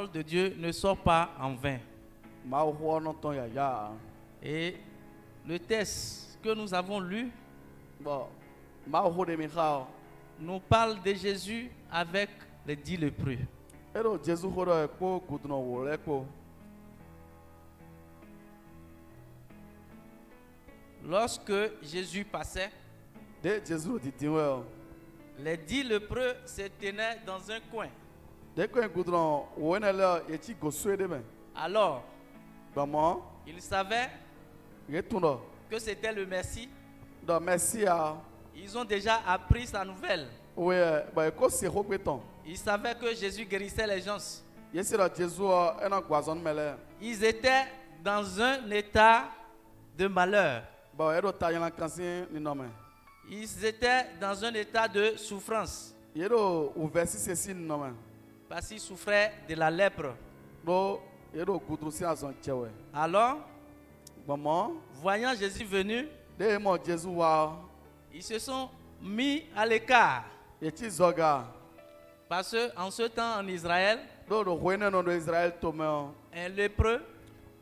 parole de Dieu ne sort pas en vain. Mawu xɔ nɔtɔ yaya. Et le texte que nous avons lu Bon, mawu xɔ de mi xa o. nous parle de Jésus avec les 10 lépreux. Eɖo Jesu xɔ ɖe kpo gudunɔ wò lɛ kpo. Lorsque Jésus passait, De Jesu didi wɛ o. les 10 lépreux se tenaient dans un coin. De ko gudunɔ wò ne lɛ etsi gosoe de me. Alors, Gbɔmɔ ils savaient ye tun dɔ. que c'était le Messie. Dɔ mɛsi ya. Ils ont déjà appris sa nouvelle. Oui, bah eko se xɔ gbetɔ. Ils savaient que Jésus guérissait les gens. Yesi ɖe Jesu ena guazɔn me lɛ. Ils étaient dans un état de malheur. Bon, eɖo ta yɛlɛ kansi ni nɔmɛ. Ils étaient dans un état de souffrance Yeɖo ouvɛ sise si ni nɔmɛ. parce qu'ils souffraient de la lèpre. Ɖo yeɖo gudru si azɔn tsɛ wɛ. Alors, Gbɔmɔ voyant Jésus venu, de ye mɔ Jesu wa. ils se sont mis à l'écart. Yetsi zɔga. Parce qu'en ce temps en Israël, Ɖo ɖo hoe ne nɔ ɖo Israël tome o. un lépreux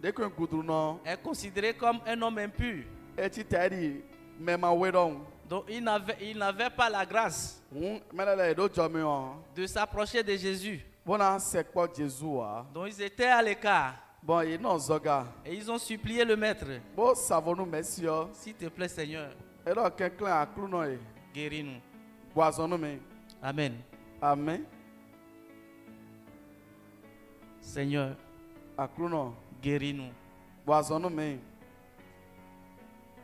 De ko gudru nɔ. est considéré comme un homme impur. Etsi ta ɖi mɛma we ɖɔn. Donc il n'avait pas la grâce Mɛlɛ lɛ eɖo dzɔmi o. de s'approcher de Jésus. Bona se kpɔ Jesu wa. Donc ils étaient à l'écart Bon, ye nɔ zɔga. et ils ont supplié le maître. Bo savonu mɛsi o. S'il te plaît Seigneur, Eɖo kɛklɛ aklu nɔ ye. guéris-nous. Guazɔnu me. Amen. Amen. Seigneur, Aklu nɔ. guéris-nous. Guazɔnu me.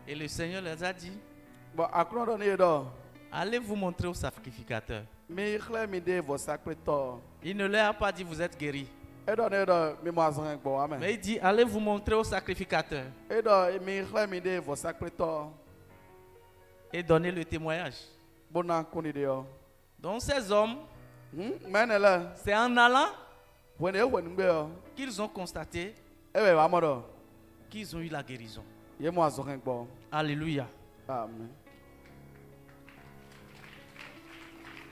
Et le Seigneur leur a dit, Bon, aklu nɔ ɖe ne ye ɖɔ. allez vous montrer au sacrificateur. Mi xlẽ mi ɖe vɔsakpetɔ. Il ne leur a pas dit vous êtes guéris. Eɖɔ ne ɖɔ mi mɔ azɔ gbɔ wa me. Mais il dit allez vous montrer au sacrificateur Eɖɔ mi xlẽ mi ɖe vɔsakpetɔ. et donnez le témoignage. Bona kuni ɖe yɔ. Donc ces hommes, Mɛne lɛ. c'est en allant Wɛne ewɔ nugbe yɔ. qu'ils ont constaté Ewɛ wa mɔ ɖɔ. qu'ils ont eu la guérison. Ye mɔ azɔ gbɔ. Alléluia. Amen.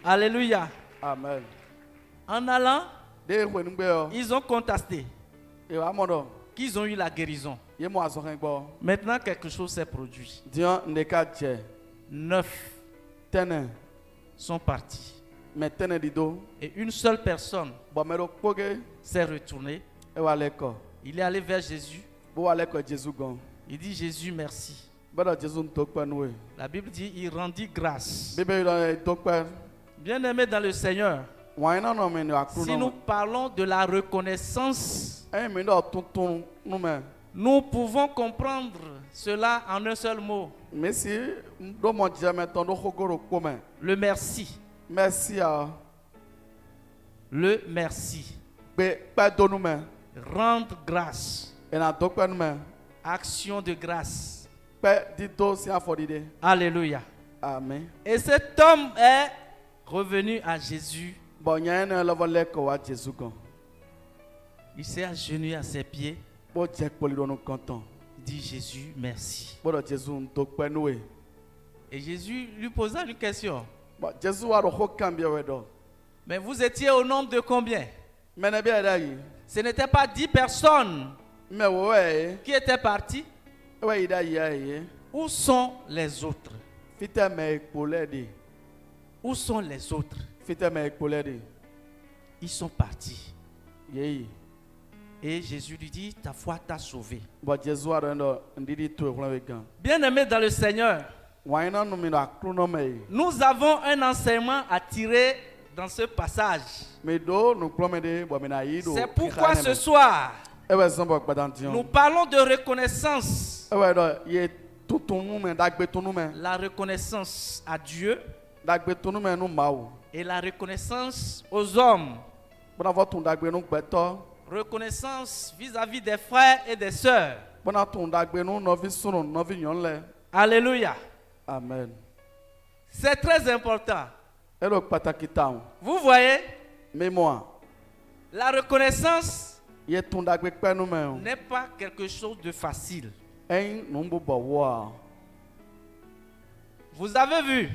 Alléluia. Amen. En allant, De ewɔ nugbe yɔ. ils ont constaté Ewa mɔ ɖɔ. qu'ils ont eu la guérison. Ye mɔ azɔ gbɔ. Maintenant, quelque chose s'est produit. Diɔ ndeka dze. 9 Tɛnɛ. sont partis. Mɛ tɛnɛ di do. Et une seule personne Bɔn mɛ ɖo kpoge. s'est retournée. Ewa lɛ kɔ. Il est allé vers Jésus. Bo wa lɛ kɔ Jesu gɔn. Il dit Jésus, merci. Bɛɖɔ Jesu ŋutɔ kpɛ nu ye. La Bible dit il rendit grâce. Bibe yɔ do kpɛ. Bien-aimés dans le Seigneur, Wɔnyi nɔ mi ne aklu si nous nɔ. parlons de la reconnaissance, Eyi mi ɖɔ tuntun nu me. nous pouvons comprendre cela en un seul mot, Mesi ɖo mɔ dzidzɛmɛtɔ ɖo xogo ɖo kpo me. le merci. Merci a. Le merci. Kpɛ do nu me. Rendre grâce. Ena do kpɛ nu me. Action de grâce. Kpɛ di do si afɔ di de. Alléluia. Amen. Et cet homme est revenu à Jésus. Bɔn nyɛ ne lɔbɔ lɛ kɔ wa Jesu gɔn. Il s'est agenouillé à ses pieds. Bo dze kpoli ɖo nu kɔntɔn. Il dit Jésus, merci. Bo ɖɔ Jesu ŋutɔ kpɛ nu ye. Et Jésus lui posa une question. Bɔn Jesu wa ɖo xɔ kan bia wɛ ɖɔ. Mais vous étiez au nombre de combien? Mɛnɛ bi yɛ ɖe yi. Ce n'était pas 10 personnes Mɛ wo wɛ ye. qui étaient parties. Ewɛ yi ɖe yi ya ye. Où sont les autres? Fitɛ mɛ ekpo lɛ de. Où sont les autres? Fitɛ mɛ ekpo lɛ de. Ils sont partis. Yeyi. Et Jésus lui dit, ta foi t'a sauvé. Bɔn Jesu wa ɖɔ ɖɔ ndiɖi to ekplɔ bɛ gan. Bien-aimés dans le Seigneur, Wɔnyi nɔ nu mi ɖo aklu nɔ me ye. nous avons un enseignement à tirer dans ce passage. Mi ɖo nukplɔ me de bɔn mi na yi ɖo. C'est pourquoi ce soir, Ewɛ zɔn bɔ gbadantiɔ. nous parlons de reconnaissance. Ewɛ ɖɔ ye tutunu me dagbetunu me. La reconnaissance à Dieu Dagbetunu me nu Mawu. et la reconnaissance aux hommes. Bona vɔ tun dagbe nu gbɛtɔ. Reconnaissance vis-à-vis des frères et des sœurs. Bona tun dagbe nu nɔvi sunu nɔvi nyɔnu lɛ. Alléluia. Amen. C'est très important. Eɖo pataki ta o. Vous voyez, Mémoire. la reconnaissance Ye tun dagbe kpɛ nu me o. n'est pas quelque chose de facile. Ɛyin nu bubɔ wɔa. Vous avez vu,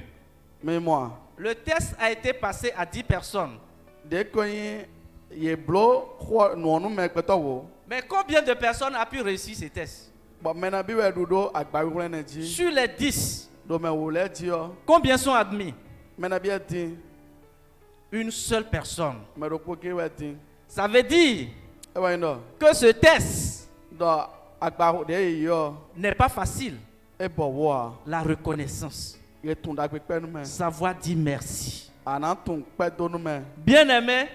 Mémoire. le test a été passé à 10 personnes. De ko yin ye blo ho no no me kpeto wo. Mais combien de personnes a pu réussir ces tests? But mena bi we dudo agba wi energy. Sur les 10, Do me wo le di o. combien sont admis? Mena bi din. Une seule personne. Me ro ko ke we din. Ça veut dire E wa ndo. que ce test Do agba de yo. n'est pas facile. E bo wo. La reconnaissance. Ye tun da gbe pe nu me. Savoir dire merci. Ana tun pe do nu me. Bien-aimés,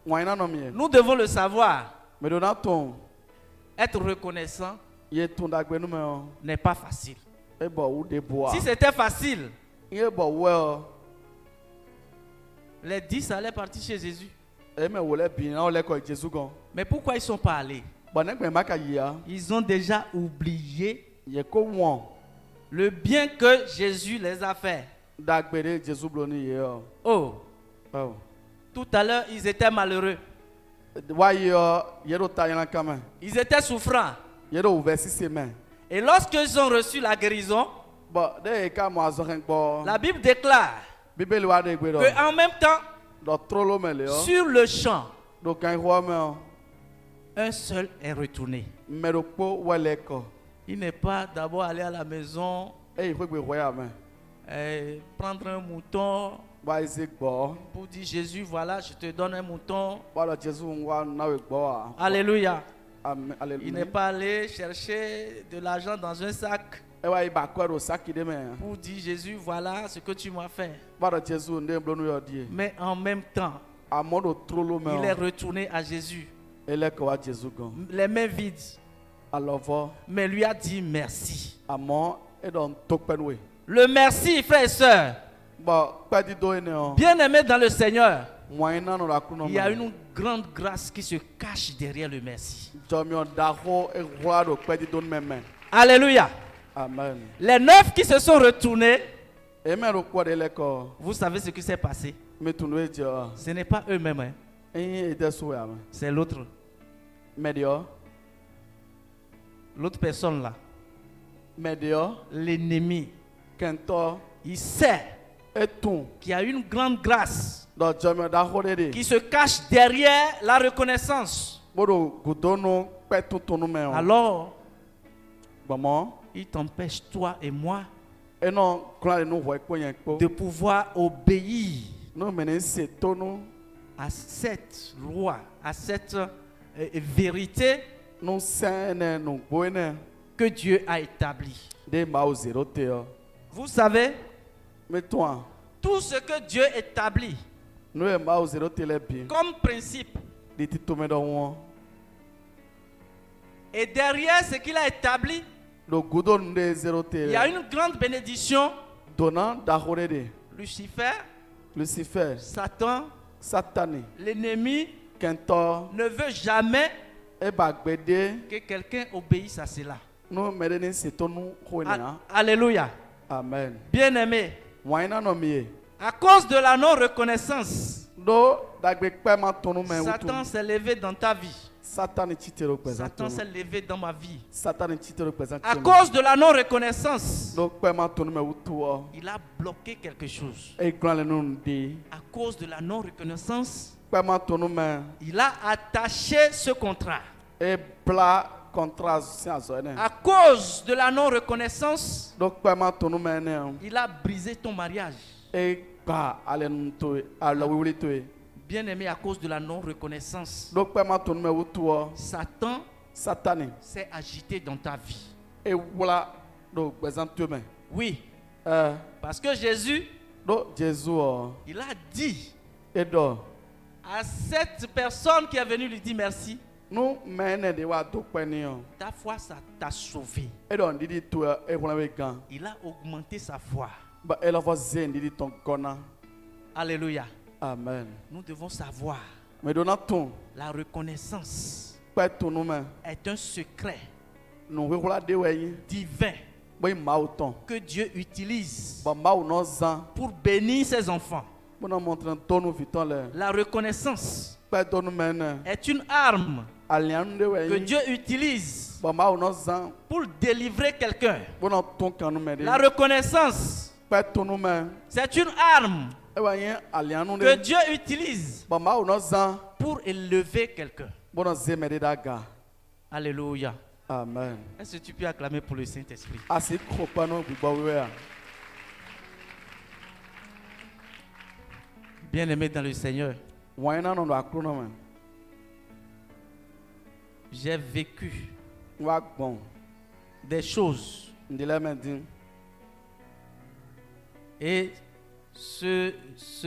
Wa ina no mi. nous devons le savoir. Me do na tun. Être reconnaissant Ye tun da gbe nu me o. n'est pas facile. E bo u de boa. Si c'était facile, Ye bo we o. les 10 allaient partir chez Jésus. E me wo le bi na o le ko Jesu gan. Mais pourquoi ils ne sont pas allés? But ne gbe ma ka yi ya. Ils ont déjà oublié Ye ko won. le bien que Jésus les a fait. Da gbe de Jesu blo ni ye o. Oh, Oh. tout à l'heure, ils étaient malheureux. Wa ye o ye do ta yan kama. Ils étaient souffrants. Ye do versi se me. Et lorsqu'ils ont reçu la guérison, But de ka mo azo ken gbo. la Bible déclare Bíbélì wa de gbe do. qu'en même temps, Do trolo me le o. sur le champ, Do kan ho me o. un seul est retourné. Me do po wele ko. Il n'est pas d'abord allé à la maison, E ko gbe ho ya me. prendre un mouton Wa ize gbo. pour dire Jésus, voilà, je te donne un mouton. Wa lo Jesu wa na we gbo a. Alléluia. Amen. Il n'est Alléluia. pas allé chercher de l'argent dans un sac E wa i ba ko do saki de me. pour dire Jésus, voilà ce que tu m'as fait. Wa do Jesu nde blo nu yo die. Mais en même temps, Amodo trolo me il est o. retourné à Jésus, Ele ko wa Jesu gan. les mains vides, Alovo. mais lui a dit merci. Amo e don tokpenwe. Le merci, frères et sœurs. Ba pedi do ene o. Bien-aimés dans le Seigneur, Wọ́n iná nù lakuno il y a une grande grâce qui se cache derrière le merci. Jọmiọ daho ehura do pedi do mẹmẹ. Alléluia. Amen. Les 9 qui se sont retournés, Eme ro kpɔ de lɛ kɔ. vous savez ce qui s'est passé. Metunu edze o. Ce n'est pas eux-mêmes, hein. Eyin ede so ya me. C'est l'autre Mɛdiɔ. personne là. Mɛdiɔ. L'ennemi. Kɛntɔ. Il sait Etun. qu'il y a une grande grâce Dɔ jɔmiɔ daho de de. qui se cache derrière la reconnaissance. Bodo gudonu pɛ tuntunu mɛ o. Alors, Gbɔmɔ. il t'empêche, toi et moi, Enɔ kura de nu wɔ ekpo yɛn kpo. de pouvoir obéir Nu mene se tonu. à cette loi, à cette vérité Nu sɛn ene nu gbo ene. que Dieu a établie. De maaw zero te o. Vous savez, Metun. tout ce que Dieu établit Nu ye maaw zero te lɛ bi. comme principe, De ti tome dɔ wɔn. et derrière ce qu'il a établi, Do gudo nu de zero te. il y a une grande bénédiction. Donna daho de. Lucifer, Lucifer. Satan, Satani. l'ennemi Kɛntɔ. ne veut jamais Eba gbede. que quelqu'un obéisse à cela. Nu mɛ de ni se tonu ho nia. Alléluia. Amen. Bien-aimé, Wàyina nɔ mi ye. à cause de la non-reconnaissance, Do dagbe kpɛ ma tonu mɛ Satan wutu. s'est levé dans ta vie. Satani tsitero gbɛzan Satan s'est tonu. levé dans ma vie. Satani tsitero gbɛzan À tonu. cause de la non-reconnaissance, Do kpɛ ma tonu mɛ wutu wɔ. il a bloqué quelque chose. Eglan le nu de. À cause de la non-reconnaissance, Kpɛ ma tonu mɛ. il a attaché ce contrat. Ebla contrat si azɔ ene. À cause de la non-reconnaissance, Do kpɛ ma tonu mɛ ne. il a brisé ton mariage. Egba ale nu to ye. Alɔ wuli to ye. Bien-aimé, à cause de la non-reconnaissance, Do kpɛ ma tonu mɛ wutu wɔ. Satan Satani. s'est agité dans ta vie. Ewla do gbɛzan to mɛ. Oui, Ɛ parce que Jésus, do Jesu wɔ. il a dit Edɔ. à cette personne qui est venue lui dire merci, Nu mɛ ne de wa do kpɛ ni o. ta foi, ça t'a sauvé. Edɔ ndidi to ehuna be gan. Il a augmenté sa foi. Ba elɔfɔ ze ndidi tɔn gɔna. Alléluia. Amen. Nous devons savoir, Mɛ donna tun la reconnaissance kpɛ tunu mɛ. est un secret Nu wewula de wɛ yi. divin Bɛ maaw tɔn. que Dieu utilise Ba maaw nɔ zan. pour bénir ses enfants. Bɔnna montre tɔnu vitɔn lɛ. La reconnaissance Kpɛ tɔnu mɛ nɛ. est une arme Alianu de wɛ que yi. Dieu utilise Ba maaw nɔ zan. pour délivrer quelqu'un. Bɔnna tun kanu mɛ de. La reconnaissance, Kpɛ tunu mɛ. c'est une arme Ewa yi alianu que de. Dieu utilise Ba maaw nɔ zan. pour pour élever quelqu'un. Bon zeme de daga. Alléluia. Amen. Est-ce que tu peux acclamer pour le Saint-Esprit? Asi kopano bibawe. Bien-aimé dans le Seigneur, Waina no akrono man. j'ai vécu Wa bon. des choses. Ndile mendin. Et ce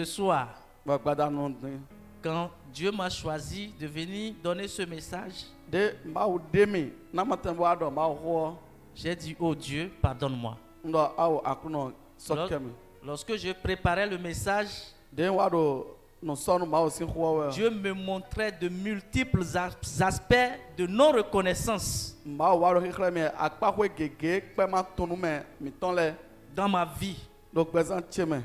soir, Wa gbada no din. quand Dieu m'a choisi de venir donner ce message, De mawu demi na matembo ado mawo j'ai dit, oh Dieu, pardonne-moi. ndo awo akrono sokemi. Lorsque je préparais le message, De wado no sonu mawo sin huwa. Dieu me montrait de multiples aspects de non-reconnaissance Mawo wado hikreme akpa hwe gege pe ma tonu me mi tonle dans ma vie, do gbezan cheme.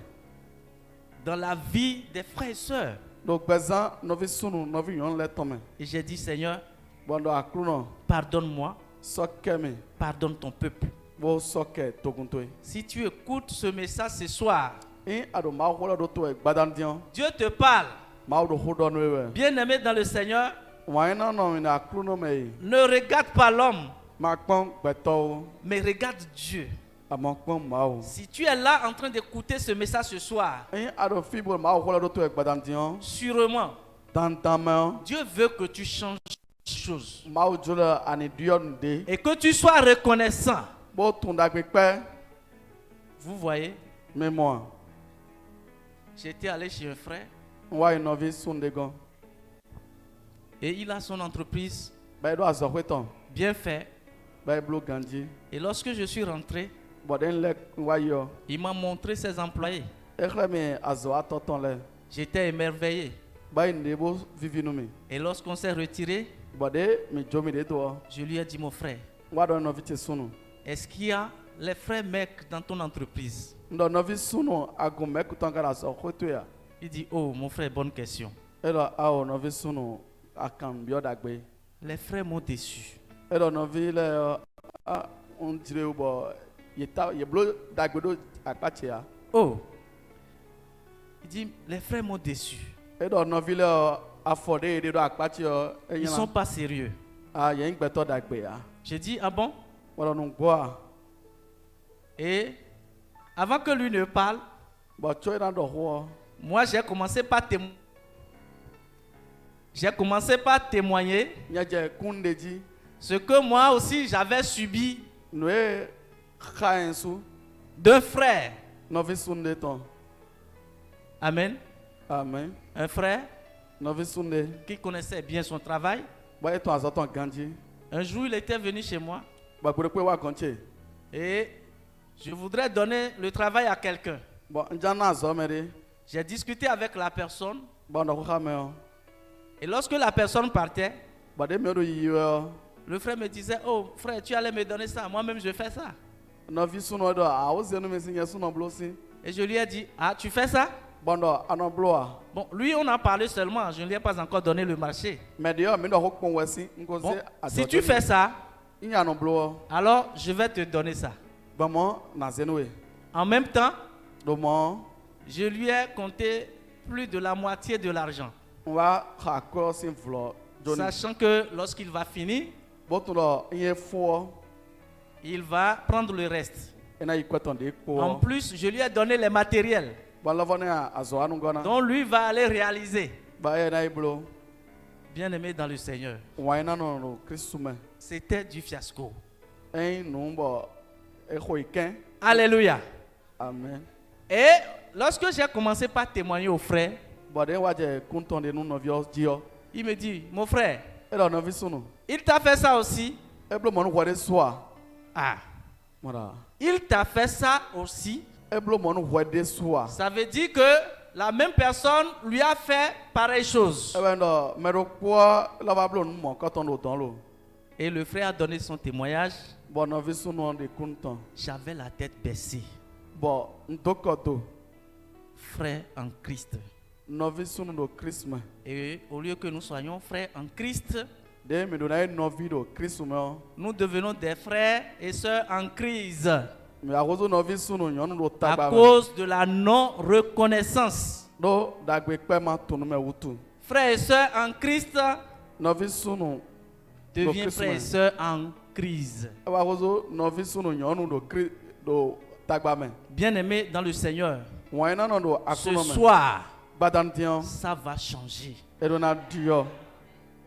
dans la vie des frères et sœurs. Do gbezan novi sunu novi yon le tome. Et j'ai dit, Seigneur, Bondo akrono pardonne-moi, sokemi pardonne ton peuple. bo soke toguntoy. Si tu écoutes ce message ce soir, In ado mawo hola do to gbadan dion. Dieu te parle. Mawo do hodo no we. Bien-aimé dans le Seigneur, Waina no ina akrono me. ne regarde pas l'homme, Ma pon gbeto mais regarde Dieu. amon pon mawo. Si tu es là en train d'écouter ce message ce soir, In ado fibo mawo hola do to gbadan dion. sûrement, Tantama Dieu veut que tu changes les choses mawo jola ani dion de. et que tu sois reconnaissant. Bo tunda gbepe Vous voyez, mémoire. j'étais allé chez un frère Wa inovi sundegon. et il a son entreprise Ba do azokweton. bien faite. Ba blo ganji. Et lorsque je suis rentré, Boden le wa yo. il m'a montré ses employés. Ekreme azo atoton le. J'étais émerveillé. Ba ndebo vivinumi. Et lorsqu'on s'est retiré, Bode mi jomi de to. je lui ai dit, mon frère, Wa do novi te sunu. est-ce qu'il y a les frères mecs dans ton entreprise? Ndo novi sunu agome kutangara so khotoya. Il dit, oh, mon frère, bonne question. Elo awo novi sunu akam biodagbe. Les frères m'ont déçu. Elo novi le on dire bo yeta yeblo dagbe do akpachia. Oh, il dit, les frères m'ont déçu. Elo novi le afode de do akpachio Ils ne sont pas sérieux. ah yen gbeto dagbe ya. J'ai dit, ah bon? Wala nu gboa. Et avant que lui ne parle, Bo choi na do ho. moi j'ai commencé par témoigner Nyaje kundeji ce que moi aussi j'avais subi noe khaensu d'un frère. novi sunde ton. Amen. Amen. Un frère Novi sunde. qui connaissait bien son travail. Ba eton azoton ganji. Un jour, il était venu chez moi Ba gure pe wa konche. et je voudrais donner le travail à quelqu'un. Bon njana azomere. J'ai discuté avec la personne Bon no khameo. et lorsque la personne partait, Ba de medo yiyo. le frère me disait, oh frère, tu allais me donner ça, moi-même je fais ça. Novi suno do a ozenu mesinye suno blosi. Et je lui ai dit, ah tu fais ça? Bondo anon bloa. Bon, lui on a parlé seulement, je ne lui ai pas encore donné le marché. Mais dio mi do hokpon wesi ngoze Bon, si tu fais ça, inya no bloa. alors je vais te donner ça. Bamo na zenwe. En même temps, Do mo je lui ai compté plus de la moitié de l'argent, wa kha crossing floor. Joni. sachant que lorsqu'il va finir, Botulo iye fo il va prendre le reste. ena ikweton de En ko. plus, je lui ai donné les matériels Balavone azo anu gona. dont lui va aller réaliser. Ba e na iblo. Bien-aimé dans le Seigneur, Waina no Christume. c'était du fiasco. En numbo e khoiken. Alléluia. Amen. Et lorsque j'ai commencé par témoigner au frère, Bode waje kunton de nu novio dio. il me dit, mon frère, Elo novi sunu. il t'a fait ça aussi? Eblo monu wade soa. Ah, Mara. il t'a fait ça aussi? Eblo monu wade soa. Ça veut dire que la même personne lui a fait pareille chose. Ebendo mero kwa lava blo nu mo katon do don lo. Et le frère a donné son témoignage. Bon novi sunu de kunton. J'avais la tête baissée. Bon ntokoto. Frère en Christ. Novi sunu do Christmas. Et au lieu que nous soyons frères en Christ, De me dona novi do Christmas. nous devenons des frères et sœurs en crise Me agozo novi sunu nyonu do à tagba. cause de la non-reconnaissance. Do dagbe pe ma tunu me wutu. Frères et sœurs en Christ, Novi sunu. devient Christ, frères et man. sœurs en crise. Ewa kozo novi sunu nyɔnu do tagbame. Bien-aimés dans le Seigneur, Wɔnyi nana do ce akunɔme. soir, Gbadantiɛ. ça va changer. Edona duyɔ.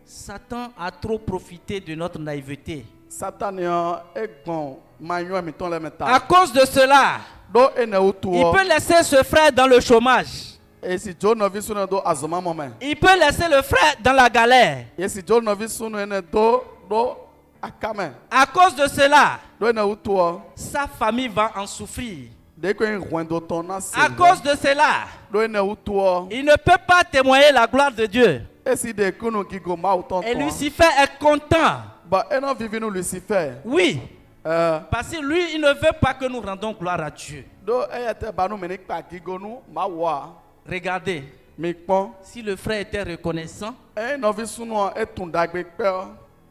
Satan a trop profité de notre naïveté. Sataniɛ egbɔn manyɔ mitɔn lɛ mɛ À ta. cause de cela, Do enewu il tuwɔ. peut laisser ce frère dans le chômage. Esi dzo novi sunu do azɔma mɔmɛ. Il peut laisser le frère dans la galère. Esi dzo novi sunu ene do akame. À cause de cela, Do enewu tuwɔ. sa famille va en souffrir. De ko ŋun do tɔn na se. À cause de cela, Do enewu tuwɔ. il ne peut pas témoigner la gloire de Dieu. Esi de kunu kigo mawu tɔn Et tɔn. Lucifer est content. Ba eno vivi nu Lucifer. Oui, parce que lui, il ne veut pas que nous rendons gloire à Dieu. Do eya tɛ banu mɛ ni kpa kigo nu ma wɔa. Regardez, Mi kpɔn. si le frère était reconnaissant, Eye nɔvi sunua etun dagbe kpɛ.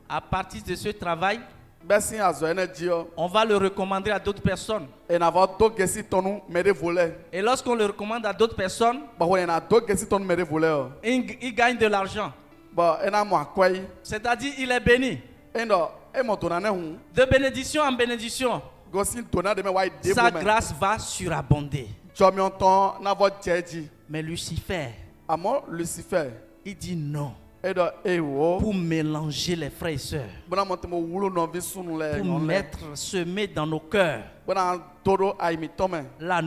à partir de ce travail, Bɛsi azɔ ene dziɔ. on va le recommander à d'autres personnes. Enavɔ do gesi tɔnu mɛ de volɛ. Et lorsqu'on le recommande à d'autres personnes, Bɔn ena do gesi tɔnu mɛ de volɛ o. il gagne de l'argent. Bɔn ena mɔ akɔ yi. C'est-à-dire, il est béni. Endɔ emɔ donna ne hun. De bénédiction en bénédiction, Gosi donna de mɛ wa yi de sa bo mɛ. grâce va surabonder. Jɔmiɔtɔn navɔ jɛ dzi. Mais Lucifer, Amɔ Lucifer. il dit non. Edɔ ewo. Pour mélanger les frères et sœurs, Bɔna mɔ tɛmɛ wulu nɔvi sunu lɛ pour ɲɔn lɛ. mettre, semer dans nos cœurs Bɔna todo ayimitɔ mɛ. la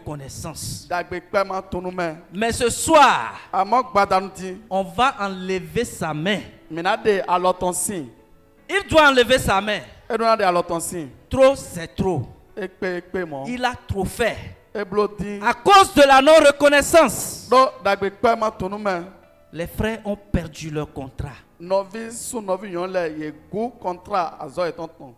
non-reconnaissance. Dagbe kpɛ ma tunu mɛ. Mais ce soir, Amɔ gbadanu ti. on va enlever sa main. Mina de alɔtɔn si. Il doit enlever sa main. Edona de alɔtɔn si. Trop, c'est trop. Ekpe mɔ. Il a trop fait. Eblo di. À cause de la non-reconnaissance, Do dagbe kpɛ ma tunu mɛ. les frères ont perdu leur contrat. Nɔvi sun nɔvi ɲɔn lɛ ye gu kɔntra azɔ ye tɔntɔn.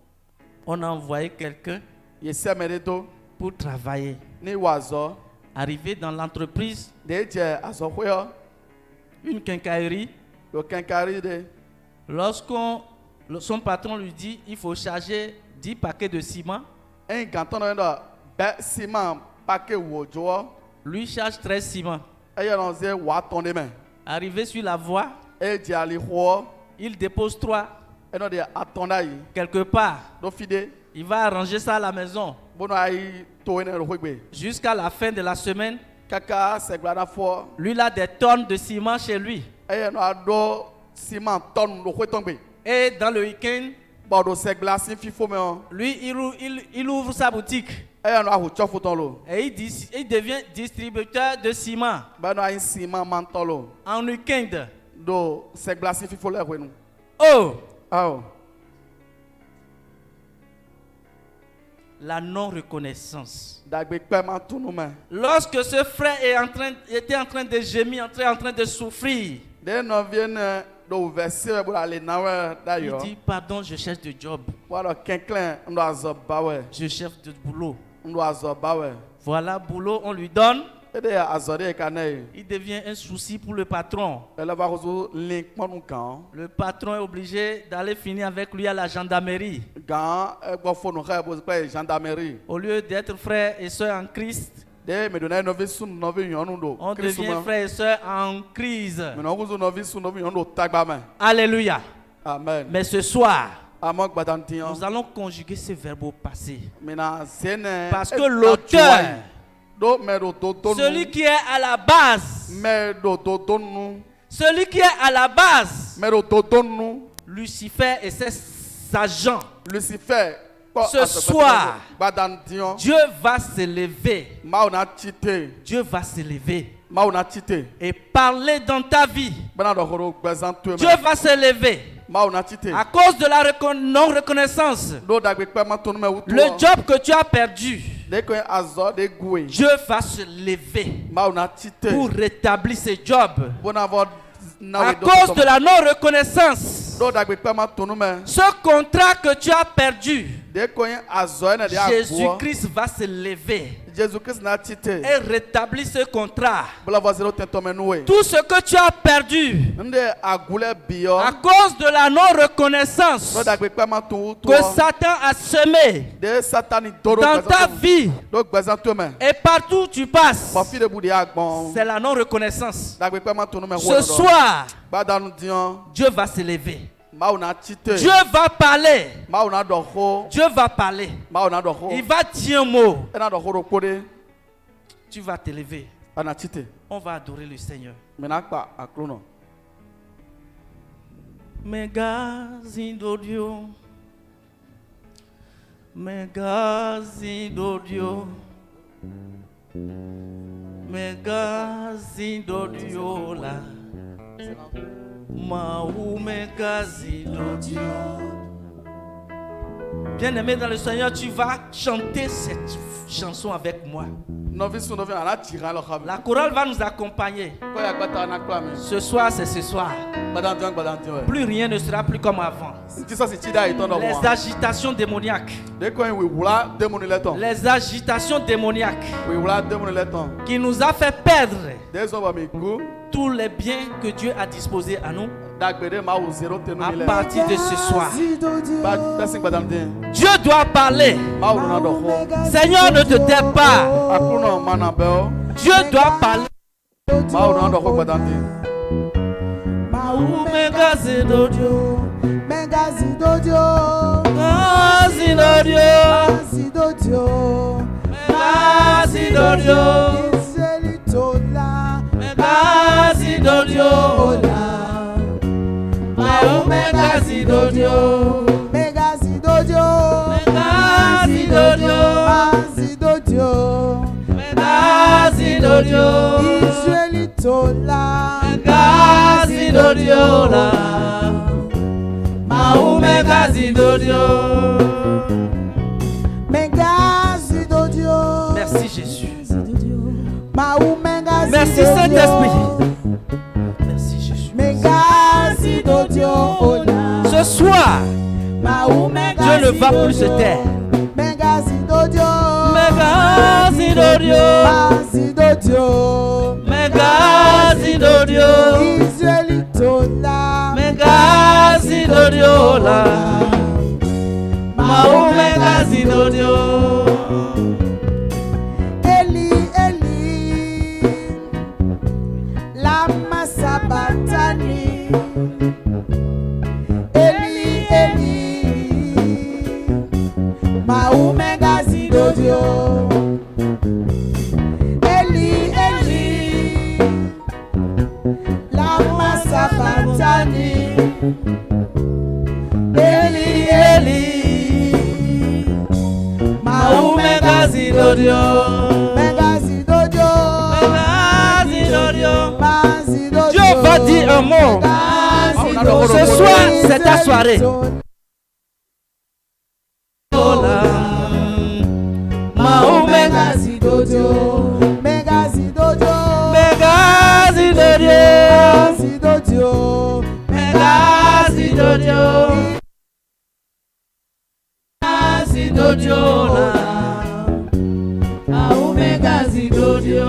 On a envoyé quelqu'un Ye sɛmɛ de do. pour travailler. Ni wa azɔ. Arrivé dans l'entreprise, De jɛ azɔ ƒeɔ. une quincaillerie, Le kinkari de. son patron lui dit il faut charger 10 paquets de ciment, Eyi gãtɔ dɔ dɔ bɛ siman pake wo dzɔ. lui charge 13 ciments. Eye nɔ ze wa tɔn de mɛ. Arrivé sur la voie, Eye dze ali xɔ. il dépose 3 Enɔ de atɔn da yi. quelque part. Do fi de. Il va arranger ça à la maison. Bono ayi to ene ɖo ƒegbe. Jusqu'à la fin de la semaine, Kaka segbla fɔ. lui il a des tonnes de ciment chez lui. Eye nɔ aɖo siman tɔnu ɖo ƒe tɔgbe. Et dans le week-end, Bɔn ɖo segla si fifo mɛ o. lui, il ouvre sa boutique. Eye nɔ ahu tsɔ fotɔn lo. Et il devient distributeur de ciment Bɛ nɔ ayi siman man tɔ lo. en week-end. Do segla si fifo lɛ ƒe nu. Oh, Awɔ. la non-reconnaissance. Dagbe kpɛ ma tunu mɛ. Lorsque ce frère était en train de gémir, en train de souffrir, De nɔvie ne do vɛsi bɛ bolo ale nawɛ da il yɔ. dit pardon, je cherche de job, Wɔlɔ kɛnkɛn n do azɔ bawɛ. je cherche de boulot. N do azɔ bawɛ. Voilà, boulot, on lui donne. E de azɔ de ka ne ye. Il devient un souci pour le patron. Ele va kozo lin kpɔnu gan. Le patron est obligé d'aller finir avec lui à la gendarmerie. Gan egbɔ fonu xe bo kple gendarmerie. Au lieu d'être frères et sœurs en Christ, De me donna nɔvi sunu nɔvi nyɔnu do. on Kristu devient me. frères et sœurs en crise. Me nɔ kozo nɔvi sunu nɔvi nyɔnu do tagba me. Alléluia. Amen. Mais ce soir, Amɔ gbadantiyan. nous allons conjuguer ce verbe au passé. Mina zene. Parce que l'auteur, Do me do do celui qui est à la base, Me do do nu. celui qui est à la base, Me do do nu. Lucifer et ses agents, Lucifer. kɔ Ce asɔgbɔ soir, gbadantiyan. Dieu va se lever. Mawu na tite. Dieu va se lever Mawu na tite. et parler dans ta vie. Bena dɔ xɔɖo gbɛzã to Dieu me. va se lever Mawu na tite. à cause de la non-reconnaissance. Do dagbe kpɛ ma tonu me wutu. Le job que tu as perdu, De ko azɔ de gue. Dieu va se lever Mawu na tite. pour rétablir ce job. Bona vɔ À cause de la non-reconnaissance, Do dagbe kpɛ ma tonu me. ce contrat que tu as perdu, De ko azɔ ene de agboɔ. Jésus-Christ va se lever Jésus-Christ n'a tité. et rétablis ce contrat. Bla va zéro tento menoué. Tout ce que tu as perdu Nde agule bio. à cause de la non-reconnaissance No dagbe pa ma tu. que Satan a semé De satani doro. dans ta vie Donc bazan to me. et partout où tu passes, Ba fi de boudi agbon. c'est la non-reconnaissance. Dagbe pa ma tu no me. Ce soir, Ba danu dion. Dieu va s'élever. Ma na tité. Dieu va parler. Ma na do ho. Dieu va parler. Ma na do ho. Il va dire un mot. Na do ho ro kode. Tu vas t'élever. Ana tité. On va adorer le Seigneur. Mena pa akrono. Megazindodio. Megazindodio. Megazindodio la. Maou megazindodio. Bien-aimé dans le Seigneur, tu vas chanter cette chanson avec moi. Novice novice ana tira lo kham. La chorale va nous accompagner. Ko ya gbata na kwa mi. Ce soir, c'est ce soir. Badan dion. Plus rien ne sera plus comme avant. Nti so si tida itondo Les mo. agitations démoniaques. De ko en we wula demoni leton. Les agitations démoniaques We wula demoni leton. qui nous a fait perdre De zo ba mi ku. tous les biens que Dieu a disposés à nous Dagbede ma wo zero tenu à mi le. partir de ce soir. Ba blessing badan dion. Dieu doit parler. Ma wo na do ho. Seigneur, ne te tais pas. Akrono mana beo. Dieu doit parler. Ma wo na do ho badan dion. Megazidodio. Megazidodio. Megazidodio. Megazidodio. Megazidodio. Iselitola. Megazidodio. Megazidodio. Megazidodio. Megazidodio. Megazidodio. Megazidodio. Iselitola. Megazidodio la. Maou Megazidodio. Megazidodio. Merci Jésus. Maou Megazidodio. Merci Saint-Esprit. Merci Jésus. Megazidodio. Ce soir, Dieu ne va plus se taire. Megazidodio. Megazidodio. Megazidodio. Megazidodio. Iselitola. Megazidodio la. Maou Megazidodio. Eli, Eli, lama sabatani. Eli, Eli, Maou Megazidodio. Eli, Eli, lama sabatani. Eli, Eli, Maou Megazidodio. Megazidodio. Megazidodio. Dieu va dire un mot. Ce soir, c'est ta soirée. Maou Megazidodio. Megazidodio. Megazidodio. Megazidodio. Megazidodio la. Maou Megazidodio.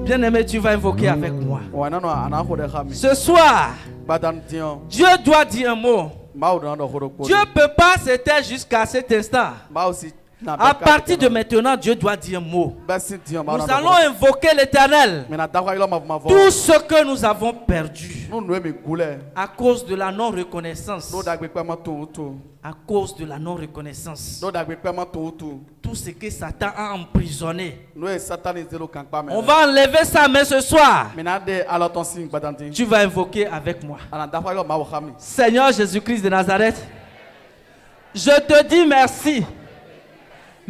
Bien-aimé, tu vas invoquer avec moi. Wana no ana ho de khami. Ce soir, Badan dion. Dieu doit dire un mot. Ma wo na do ho ro ko. Dieu ne peut pas se taire jusqu'à cet instant. Ma aussi na À partir de maintenant, Dieu doit dire un mot. Basi dion ma na. Nous allons invoquer l'Éternel. Mais na da kwa ilo ma vo. Tout ce que nous avons perdu No no mi gule. à cause de la non-reconnaissance. No dagbe pa ma to to. À cause de la non-reconnaissance. No dagbe pa ma to to. Tout ce que Satan a emprisonné. No e satan zero kan pa me. On va enlever sa main ce soir. Mais na de ala ton sing badan dion. Tu vas invoquer avec moi. Ana da kwa ilo ma wo khami. Seigneur Jésus-Christ de Nazareth, je te dis merci.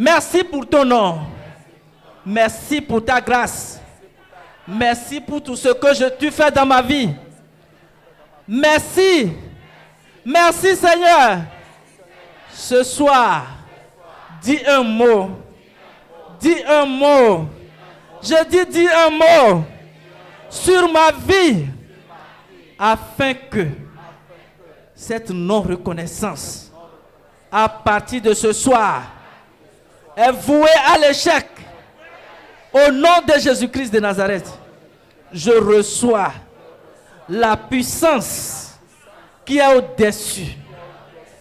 Merci pour ton nom. Merci pour ta grâce. Merci pour tout ce que tu fais dans ma vie. Merci. Merci Seigneur. Ce soir, dis un mot. Dis un mot. Je dis un mot sur ma vie afin que cette non-reconnaissance à partir de ce soir est vouée à l'échec Au nom de Jésus-Christ de Nazareth, je reçois la puissance qui est au-dessus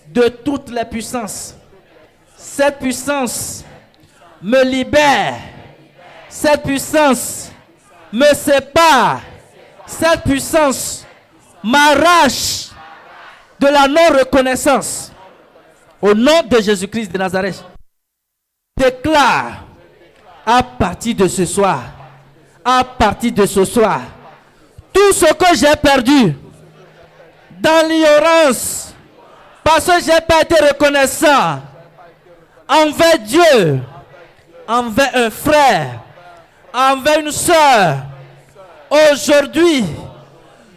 de toutes les puissances. Cette puissance me libère. Cette puissance me sépare. Cette puissance m'arrache de la non-reconnaissance. Au nom de Jésus-Christ de Nazareth, je déclare à partir de ce soir, tout ce que j'ai perdu dans l'ignorance, parce que je n'ai pas été reconnaissant envers Dieu, envers un frère, envers une soeur. Aujourd'hui,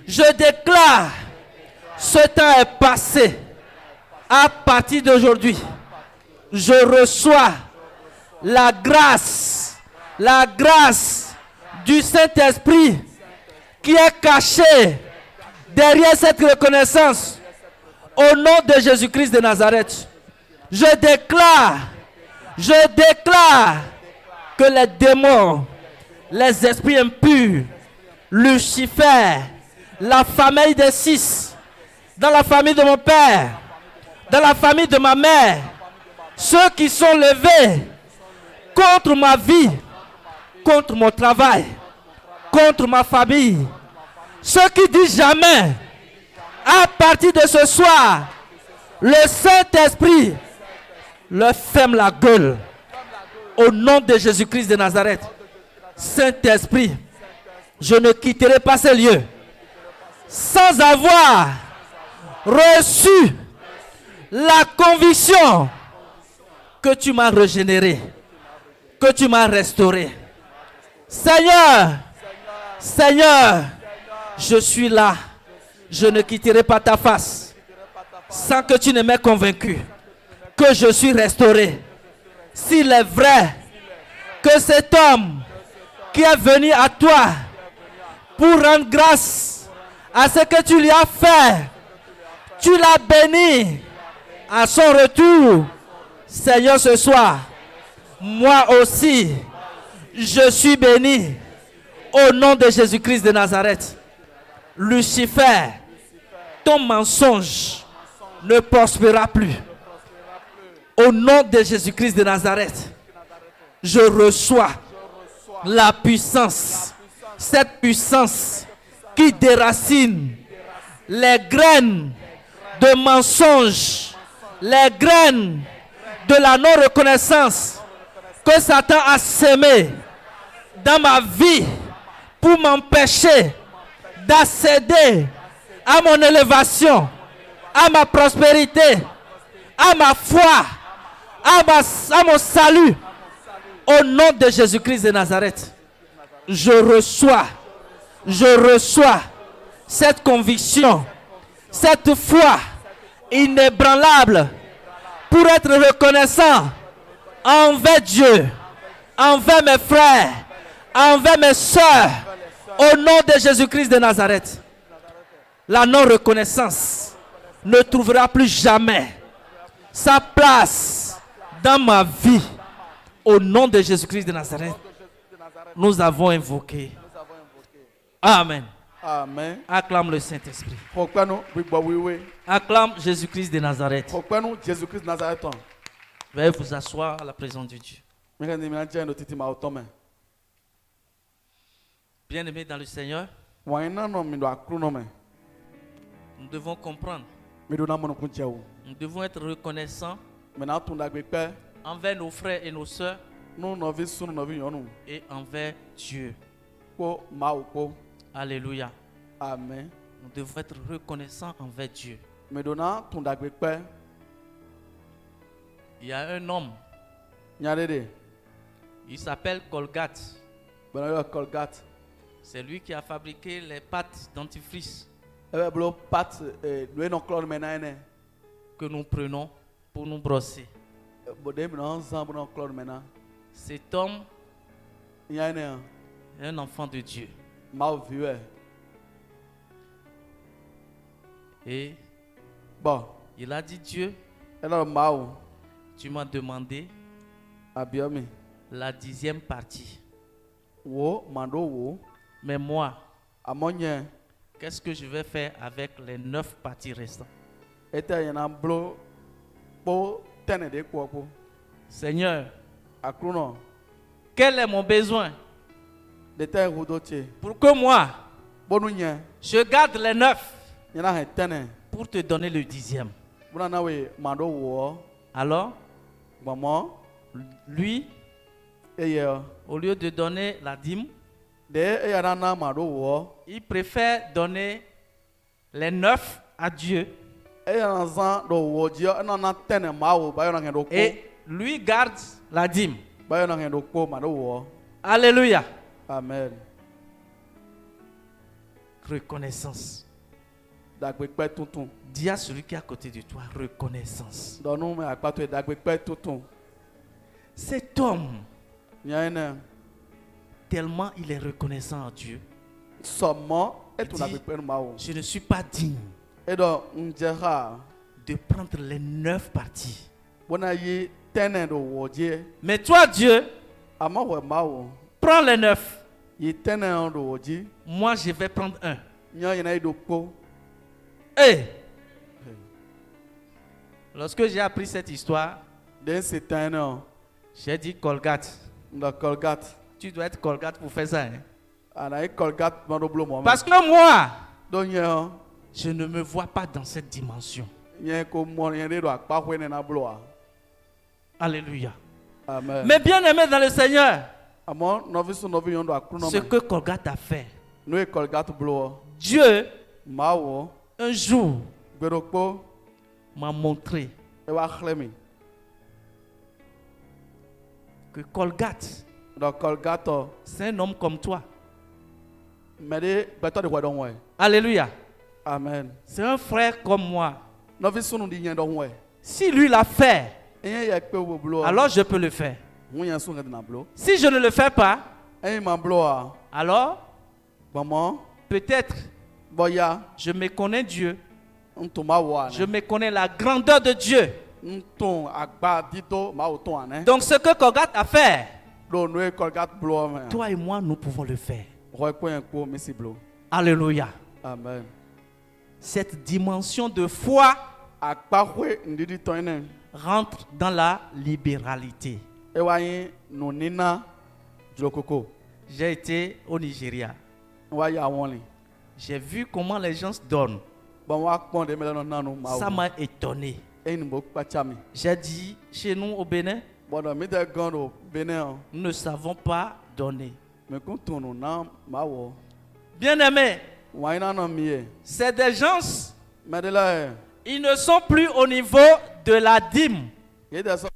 je déclare, ce temps est passé. À partir d'aujourd'hui, je reçois la grâce du Saint-Esprit qui est cachée derrière cette reconnaissance. Au nom de Jésus-Christ de Nazareth, je déclare que les démons, les esprits impurs, Lucifer, la famille des 6, dans la famille de mon père, dans la famille de ma mère, ceux qui sont levés contre ma vie, contre mon travail, contre ma famille, ceux qui disent jamais, à partir de ce soir, le Saint-Esprit leur ferme la gueule. Au nom de Jésus-Christ de Nazareth, Saint-Esprit, je ne quitterai pas ces lieux sans avoir reçu la conviction que tu m'as régénéré, que tu m'as restauré. Seigneur, je suis là. Je ne quitterai pas ta face sans que tu ne m'aies convaincu que je suis restauré. S'il est vrai que cet homme qui est venu à toi pour rendre grâce à ce que tu lui as fait, tu l'as béni à son retour, Seigneur, ce soir, moi aussi, je suis béni au nom de Jésus-Christ de Nazareth. Lucifer, ton mensonge ne prospérera plus. Au nom de Jésus-Christ de Nazareth, je reçois la puissance, cette puissance qui déracine les graines de mensonges, les graines de la non-reconnaissance que Satan a sémé dans ma vie pour m'empêcher d'accéder à mon élévation, à ma prospérité, à ma foi, à mon salut. Au nom de Jésus-Christ de Nazareth, je reçois cette conviction, cette foi inébranlable pour être reconnaissant envers Dieu, envers mes frères, envers mes soeurs, au nom de Jésus-Christ de Nazareth. La non-reconnaissance ne trouvera plus jamais sa place dans ma vie. Au nom de Jésus-Christ de Nazareth, nous avons invoqué. Amen. Amen. Acclame le Saint-Esprit. Acclame Jésus-Christ de Nazareth. Veuillez vous asseoir à la présence de Dieu. Bien-aimés dans le Seigneur, nous devons comprendre. Nous devons être reconnaissants envers nos frères et nos sœurs et envers Dieu. Alléluia. Amen. Nous devons être reconnaissants envers Dieu. Il y a un homme, il s'appelle Colgate. C'est lui qui a fabriqué les pâtes dentifrice que nous prenons pour nous brosser. Cet homme est un enfant de Dieu. Et il a dit, Dieu, tu m'as demandé la 10e partie wo mando wo Mais moi, amonye qu'est-ce que je vais faire avec les 9 parties restantes? ete yana blo po tene de ko Seigneur, akruno quel est mon besoin de te hudoche pour que moi, bonu nye je garde les 9 yana he tene pour te donner le 10e? buna nawe mando wo Alors, mama lui, eye au lieu de donner la dîme, de yana na mando wo il préfère donner les 9 à Dieu yana zan do wo ji na na tene ma wo ba yana do ko et lui garde la dîme. ba yana do ko mando wo. Alléluia. Amen. Reconnaissance. Dagbepe tuntun. Dis à celui qui est à côté de toi, reconnaissance. Donu me akpato dagbepe tuntun. Cet homme, Nyane tellement il est reconnaissant à Dieu, somo Il etu dit- dagbepe no mawo. je ne suis pas digne Edo njeha de prendre les 9 parties. bona yi tene do woje Mais toi, Dieu, ama we mawo. prends les 9. Yi tene do woji Moi, je vais prendre un. nya yana do po. Hey! Lorsque j'ai appris cette histoire, Den se tene j'ai dit Colgate. ndo Colgate. Tu dois être Colgate pour faire ça. Hein? Ana Colgate mando blo mo. Parce que moi, do nye je ne me vois pas dans cette dimension. nye ko mo nye do akpa hwene na blo a. Alléluia. Amen. Mais bien aimé dans le Seigneur, Amo novi so novi yondo akruno ce me. que Colgate a fait, No e Colgate blo Dieu, mawo un jour, gberokpo m'a montré e wa khlemi. que Colgate, Do Colgate c'est un homme comme toi. mede beto de wadon we. Alléluia. Amen. C'est un frère comme moi. Novi sunu di yen don we. Si lui l'a fait, Enye ye pe wo blo. alors je peux le faire. Won yen sunu na blo. Si je ne le fais pas, Enye ma blo a. alors Maman peut-être boya je méconnais Dieu. nto ma wo ane. Je méconnais la grandeur de Dieu. Nton agba dito ma o ton ane. Donc ce que Colgate a fait, Do no e Colgate blo me. toi et moi, nous pouvons le faire. Ro ko yen ko misi blo. Alléluia. Amen. Cette dimension de foi Akpa hwe ndidi ton ene. rentre dans la libéralité. E wa yin no nina jlokoko. J'ai été au Nigeria. Wa ya wonli. J'ai vu comment les gens se donnent. Bon wa pon de mele no nanu ma Ça wo. m'a étonné. Enyi mo pa chami. J'ai dit, chez nous au Bénin, Bon do mi de gondo Benin. nous ne savons pas donner. Me kun tunu na ma wo. Bien-aimés, Wa ina no mi e. c'est des gens, Medela ils ne sont plus au niveau de la dîme. ye de so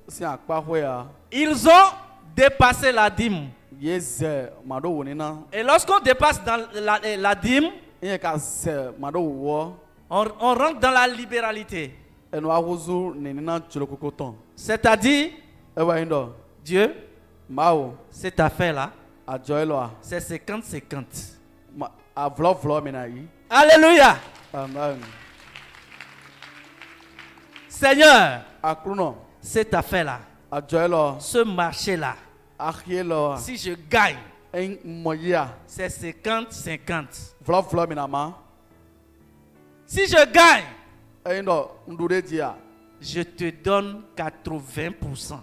si akpa hwe a. Ils ont dépassé la dîme. Ye ze ma do wo ni na. Et lorsqu'on dépasse dans la dîme, Enye ka se ma do wo. on rentre dans la libéralité. Eno ahuzu ni na jlokoko ton. C'est-à-dire, E wa indo. Dieu, Ma wo cette affaire-là, a joy lo a. c'est 50-50. Ma a vlo me na yi. Alléluia. Amen. Seigneur, Akruno cette affaire-là, a joy lo. ce marché-là, A khie lo. si je gagne, En moya. c'est 50-50. Vlo me na ma. Si je gagne, Endo ndude dia. je te donne 80%.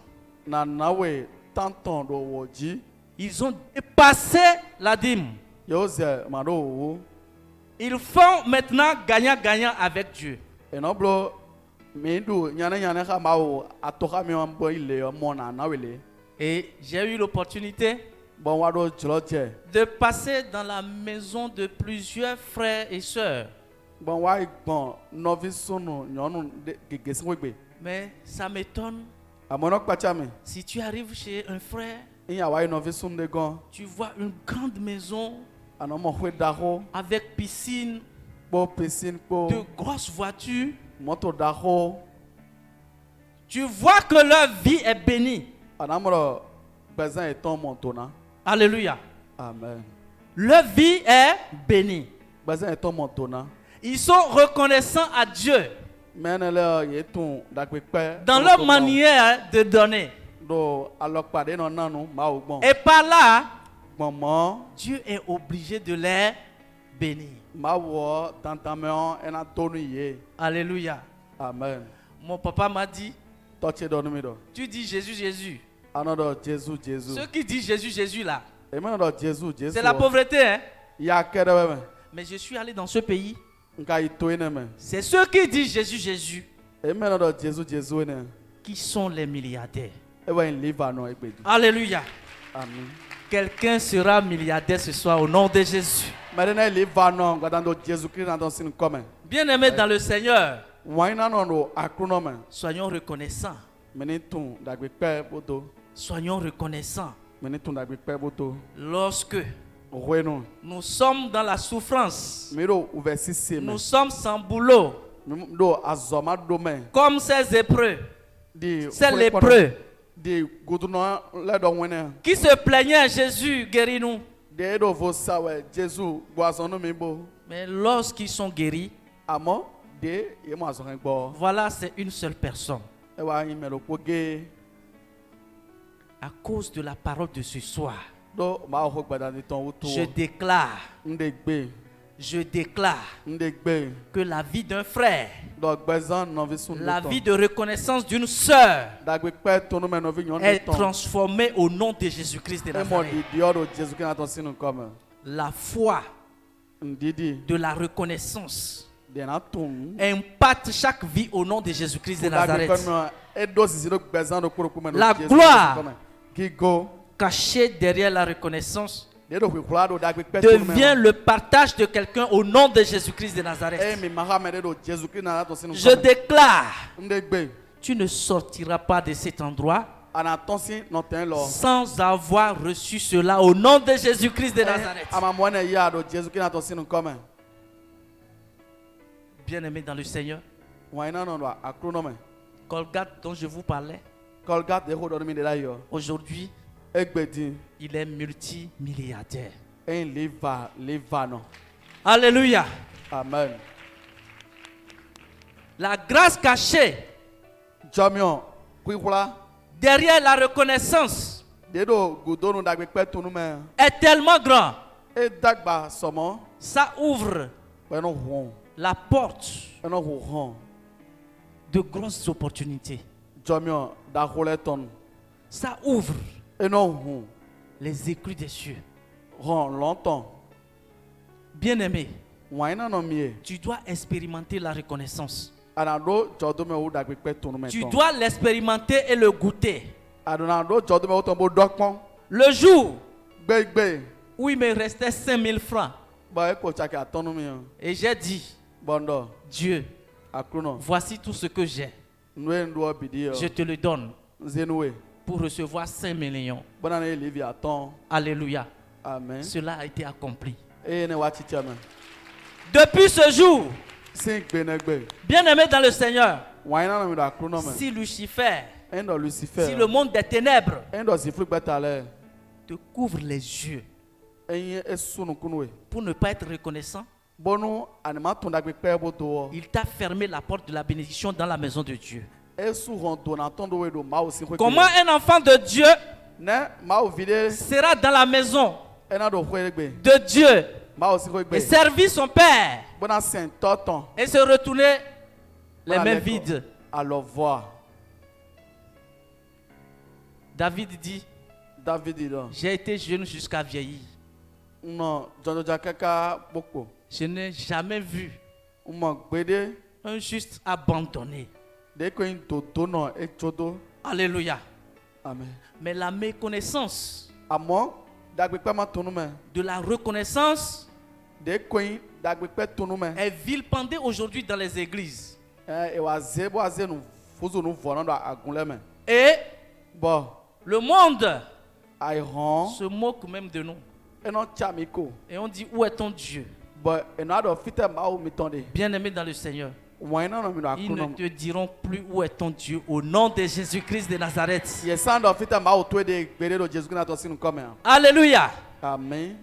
Na nawe tanton do wo ji. Ils ont dépassé la dîme. Yo ze ma do wo. Ils font maintenant gagnant-gagnant avec Dieu. Eno blo mi du nyane ka ma wo atoka mi wan bo ile o mo na nawele. Et j'ai eu l'opportunité Bon wa do jlo je. de passer dans la maison de plusieurs frères et sœurs. Bon wa igbon novi sunu nyonu gegesi wegbe. Mais ça m'étonne, Amono kpacha mi. si tu arrives chez un frère, Iya wa novi sunu de gon. tu vois une grande maison Anomo hwe daho. avec piscine, Po piscine po. de grosses voitures. Moto daho. Tu vois que leur vie est bénie. Anamoro bezan eton montona. Alléluia. Amen. Leur vie est bénie. Bezan eton montona. Ils sont reconnaissants à Dieu Menele yeton dagbepe. dans leur manière de donner. do alokpade no nanu ma o gbon Et par là, gbonmo Dieu est obligé de les bénir. ma wo tantameon ena tonu ye. Alléluia. Amen. Mon papa m'a dit, Touch do mi do. tu dis Jésus, Jésus. Anodo Jesus Jesus. Ceux qui disent Jésus, Jésus là, E me do Jesus Jesus. c'est la pauvreté. Hein? Ya kere Mais je suis allé dans ce pays. nka ito ene me. C'est ceux qui disent Jésus, Jésus E me do Jesus Jesus ene. qui sont les milliardaires. E wa in live no egbedu. Alléluia. Amen. Quelqu'un sera milliardaire ce soir au nom de Jésus. Madena live no gadando Jesus Christ na don sin come. Bien-aimés dans le Seigneur, Waina no do akruno me. soyons reconnaissants. Meni tun dagbe pe boto. Soyons reconnaissants. Meni tun dagbe pe boto. Lorsque Rweno. nous sommes dans la souffrance, Miro verset 6. nous sommes sans boulot, Do azoma do me. comme ces hébreux, Di ces lépreux di goduno le do wene. qui se plaignaient, Jésus, guéris-nous. De do vo sawe Jesus boazono mi bo. Mais lorsqu'ils sont guéris, Amo de ye mo azon gbo. voilà, c'est une seule personne. E wa yin me lo poge. À cause de la parole de ce soir, Do ma ho gbada ni ton wuto. je déclare Ndegbe. que la vie d'un frère, Do gbezan no vi sun la vie de reconnaissance d'une sœur dagbe pe tonu me no vi nyon est ton. transformée au nom de Jésus-Christ de E mo Nazareth. di oro Jesus Christ na ton sinu come. La foi Ndidi de la reconnaissance de na tun. impacte chaque vie au nom de Jésus-Christ de Dagbe pe Nazareth. no e do sisi do gbezan do kuro kuma no La Jesus gloire. Christ come. Gigo Caché derrière la reconnaissance de do kwikula do dagbe pe tonu me. devient le partage de quelqu'un au nom de Jésus-Christ de E Nazareth. mi Mohammed do Jesus Christ na ton sinu Je come. déclare, Ndegbe tu ne sortiras pas de cet endroit ana ton sin no ten lo. sans avoir reçu cela au nom de Jésus-Christ de Nazareth. Ama mwana ya do Jesus Christ na ton sinu come. Bien-aimés dans le Seigneur, Waina no do akruno me. Colgate dont je vous parlais, Colgate de ho do mi de la yo. aujourd'hui, Egbedi il est multimilliardaire. en liva no. Alléluia. Amen. La grâce cachée Jamion kwikula derrière la reconnaissance de do gudonu dagbe pe tonu me. est tellement grand. E dagba somo Ça ouvre pe no hon. la porte E no hon. de grosses opportunités. Jamion da hole ton. Ça ouvre E no hon. les éclus des cieux. Hon longtemps. Bien-aimé, Waina no mie. tu dois expérimenter la reconnaissance. Ana do jodo me wo dagbe pe tonu me Tu ton. dois l'expérimenter et le goûter. Adona do jodo me wo ton bo dokpon. Le jour Gbegbe. où il me restait 5000 francs Ba e ko chake atonu mi. et j'ai dit, Bondo Dieu, akruno. voici tout ce que j'ai. Nwe ndo bidi. Je te le donne Zenwe. pour recevoir 5 millions. Bona ne livi aton. Alléluia. Amen. Cela a été accompli. E ne wa chichame. Depuis ce jour, Sin gbenegbe. bien-aimé dans le Seigneur, Waina no mi do akruno me. si Lucifer, Endo Lucifer. si le monde des ténèbres Endo si flic betale. te couvre les yeux Enye esunu kunwe. pour ne pas être reconnaissant, Bonu anima tunda gbe pe boto. il t'a fermé la porte de la bénédiction dans la maison de Dieu. Esu ron dona tondo we do ma o si kwe. Comment un enfant de Dieu Ne ma o vide sera dans la maison ena do kwe gbe. de Dieu Ma o si kwe et gbe. servir son Père Bona saint toton. et se retourner les Voilà, mains d'accord. vides? Alors voir. David dit, David dit donc. j'ai été jeune jusqu'à vieillir. Non, Jono jakaka boko. Je n'ai jamais vu Mo gbede un juste abandonné. de ko in toto no e chodo. Alléluia. Amen. Mais la méconnaissance Amo dagbe pe ma tonu me. de la reconnaissance De ko in dagbe pe tonu me. est vilipendée aujourd'hui dans les églises. E wa zebo azenu fuzu nu vono do agunle me. Et Bon, le monde ai hon se moque même de nous. eno chamiko. Et on dit, où est ton Dieu? Bon, eno ado fite ma o mi tonde. Bien-aimé dans le Seigneur, Waina no mi do ils ne akruno. te diront plus où est ton Dieu au nom de Jésus-Christ de Nazareth. Ye sando fite ma o to de gbede do Jesus na to sinu come. Alléluia. Amen.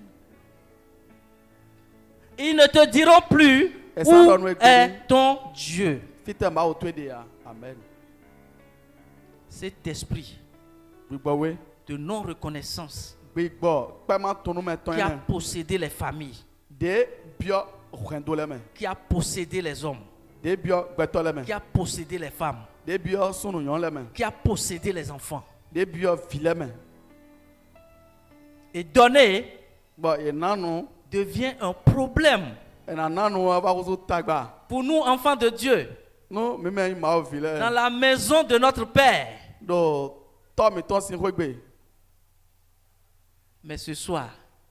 Ils ne te diront plus Et ça donne où le est ton Dieu. Fite ma o to de ya. Amen. Cet esprit gbígbọ́ wé de non-reconnaissance gbígbọ́ pẹ́ẹ́mà tónú mẹ́tọ́ qui a yẹn possédé les familles, dé bíọ́ rẹ̀ndó lẹ́mẹ̀ qui a possédé les hommes, dé bíọ́ gbẹ́tọ́ lẹ́mẹ̀ qui a possédé les femmes, dé bíọ́ súnùyàn lẹ́mẹ̀ qui a possédé les enfants. dé bíọ́ fi lẹ́mẹ̀ Et donner bɔn ìnánu devient un problème ìnánu abakutu tagba pour nous, enfants de Dieu, nu mímẹ́ yìí máa fi dans lẹ́ la maison de notre Père. do tọ́mítọ́ sí wégbé Mais ce soir,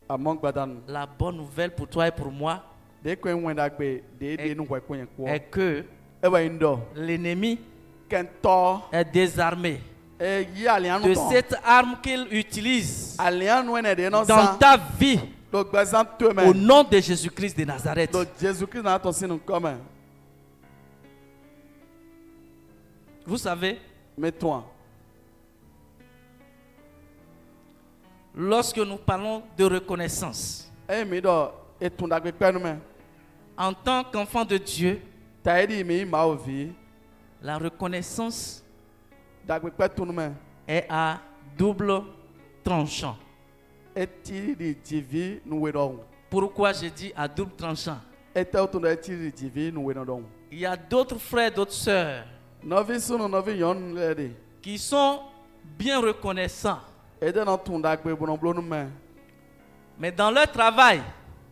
àmọ́ gbadanu la bonne nouvelle pour toi et pour moi dé kó ń wẹ̀ndàgbé dé dé nu wẹ̀kọ́ yẹn kọ́ est que ẹ bá yín dọ̀ l'ennemi kẹ́ńtọ́ est désarmé ẹ yí àlìyánu de tán cette arme qu'il utilise àlìyánu ẹ̀ dé náà dans sàn ta vie do gbẹ̀sán tó au mẹ́ nom de Jésus-Christ de Nazareth. do Jésus Christ náà tọ́ sínú kọ́ mẹ́ Vous savez, mẹ́tọ́ lorsque nous parlons de reconnaissance, ẹ mi dọ̀ ètùndàgbé pẹ́nu mẹ́ en tant qu'enfant de Dieu, tàyẹ̀dì mi máa fi la reconnaissance dàgbé pẹ́ tunu mẹ́ est à double tranchant. etí di jìvi nu wé dọ̀ Pourquoi je dis à double tranchant? etí o tún dọ̀ etí di jìvi nu wé dọ̀ Il y a d'autres frères, d'autres sœurs nọ́ọ̀fì sunu nọ́ọ̀fì yọ̀n lẹ́ de qui sont bien reconnaissants, ẹ̀dẹ̀ náà tún dàgbé bọ̀nọ̀bọ̀nọ̀ mẹ́ mais dans leur travail,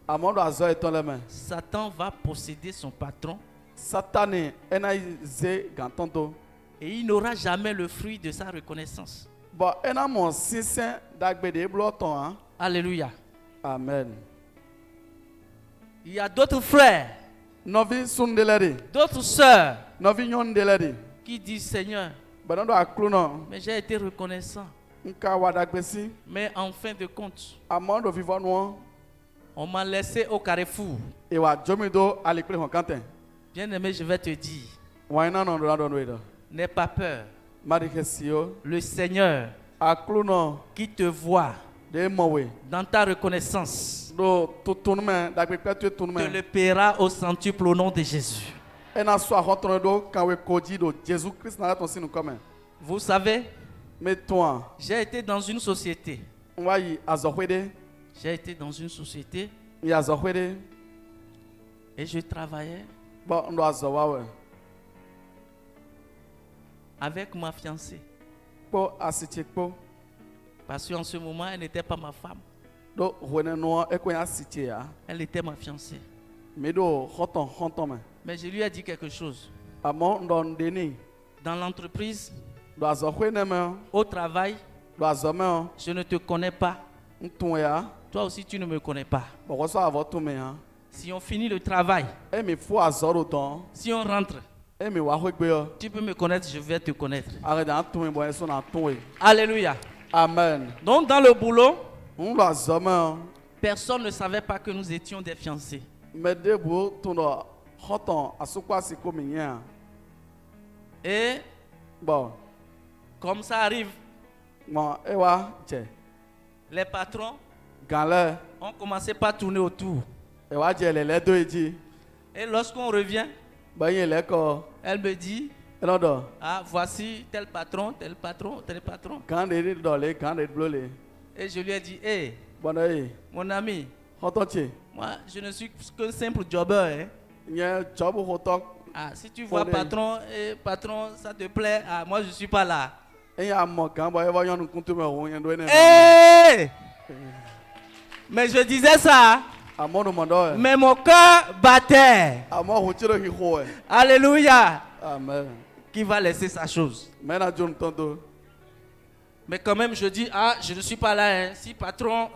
àmọ́ dọ̀ azọ́ ẹ̀tọ́ lẹ́ mẹ́ Satan va posséder son patron Satani ẹ̀ náà zé gàntàn tó et il n'aura jamais le fruit de sa reconnaissance. bɔn ẹ̀ náà mọ̀ sísẹ́ dàgbé de ebúlọ̀ tán hàn Alléluia. amen Il y a d'autres frères, nọ́ọ̀fì sunu de lẹ́ de d'autres sœurs nọ́ọ̀fì yọ̀n de lẹ́ de qui disent Seigneur, bẹ̀rẹ̀ dọ̀ àkúrò náà mais j'ai été reconnaissant. nka wà dàgbé sí Mais en fin de compte, àmọ́ dọ̀ fífọ́ nu on m'a laissé au carrefour. ìwà jọ́mídó alìpẹ́ hàn kàntẹ́ Bien-aimé, je vais te dire, wọ́n iná nà ọ̀dọ̀ ọ̀dọ̀ ìdọ̀ n'aie pas peur. mádìkẹ́ sí o Le Seigneur àkúrò náà qui te voit de mọ̀wé dans ta reconnaissance do tuntun mẹ́ dàgbé pẹ́ tó tunu te mẹ́ le paiera au centuple au nom de Jésus. ẹ̀ náà sọ àhọ́tọ̀rọ̀ do kàwé kojì do Jésus Christ náà tó sínú kọ́mẹ́ Vous savez, mẹ́ tún j'ai été dans une société. à wá yìí azọ̀hwédé J'ai été dans une société yìí azọ̀hwédé et je travaillais bọ́ ńlọ azọ̀wá wẹ̀ avec ma fiancée. kpó asitse kpó Parce qu'en ce moment, elle n'était pas ma femme. do hwene nua ekwe asitse ya Elle était ma fiancée. mi do xɔtɔn mɛ Mais je lui ai dit quelque chose. àmọ́ ńdɔ ŋdeni Dans l'entreprise, do azɔhwe ne mɛ au travail, do azɔmɛ je ne te connais pas. ŋtun ya Toi aussi, tu ne me connais pas. bɔkɔsɔ avɔ tun mɛ ya Si on finit le travail, emi fo azɔ do tɔn si on rentre, emi wa hwe gbe yɔ tu peux me connaître, je vais te connaître. arɛdɛ atun yi bɔ ɛsɔ na tun yi Alléluia. amen Donc, dans le boulot, ŋlɔ azɔmɛ personne ne savait pas que nous étions des fiancés. mɛ debu tun dɔ xɔtɔn asukpasi ko mi nyɛ Et bɔn comme ça arrive, mɔ ewa dze les patrons galɛ ont commencé par tourner autour. ewa dze lɛlɛ do yi dzi Et lorsqu'on revient, bɛ yi lɛ kɔ elle me dit, ɛnɔ dɔ ah, voici tel patron, tel patron, tel patron. gan de dɔ le gan de blo le Et je lui ai dit, hé, bɔn dɔ yi mon ami, xɔtɔn tse. moi, je ne suis qu'un simple jobber. Hein. Nye job hotɔ Ah, si tu vois Fondé. patron, ça te plaît, ah, moi, je ne suis pas là. eya mɔ gan bɔ eva nyɔnu kutu mɛ ho nye do ene Hé! Mais je disais ça, amɔ do mɔ dɔ yɛ mais mon cœur battait. amɔ ho tsi do xixo yɛ Alléluia. amen Qui va laisser sa chose? mɛ na dzo ŋutɔ do Mais quand même, je dis, ah, je ne suis pas là. Hein. Si patron.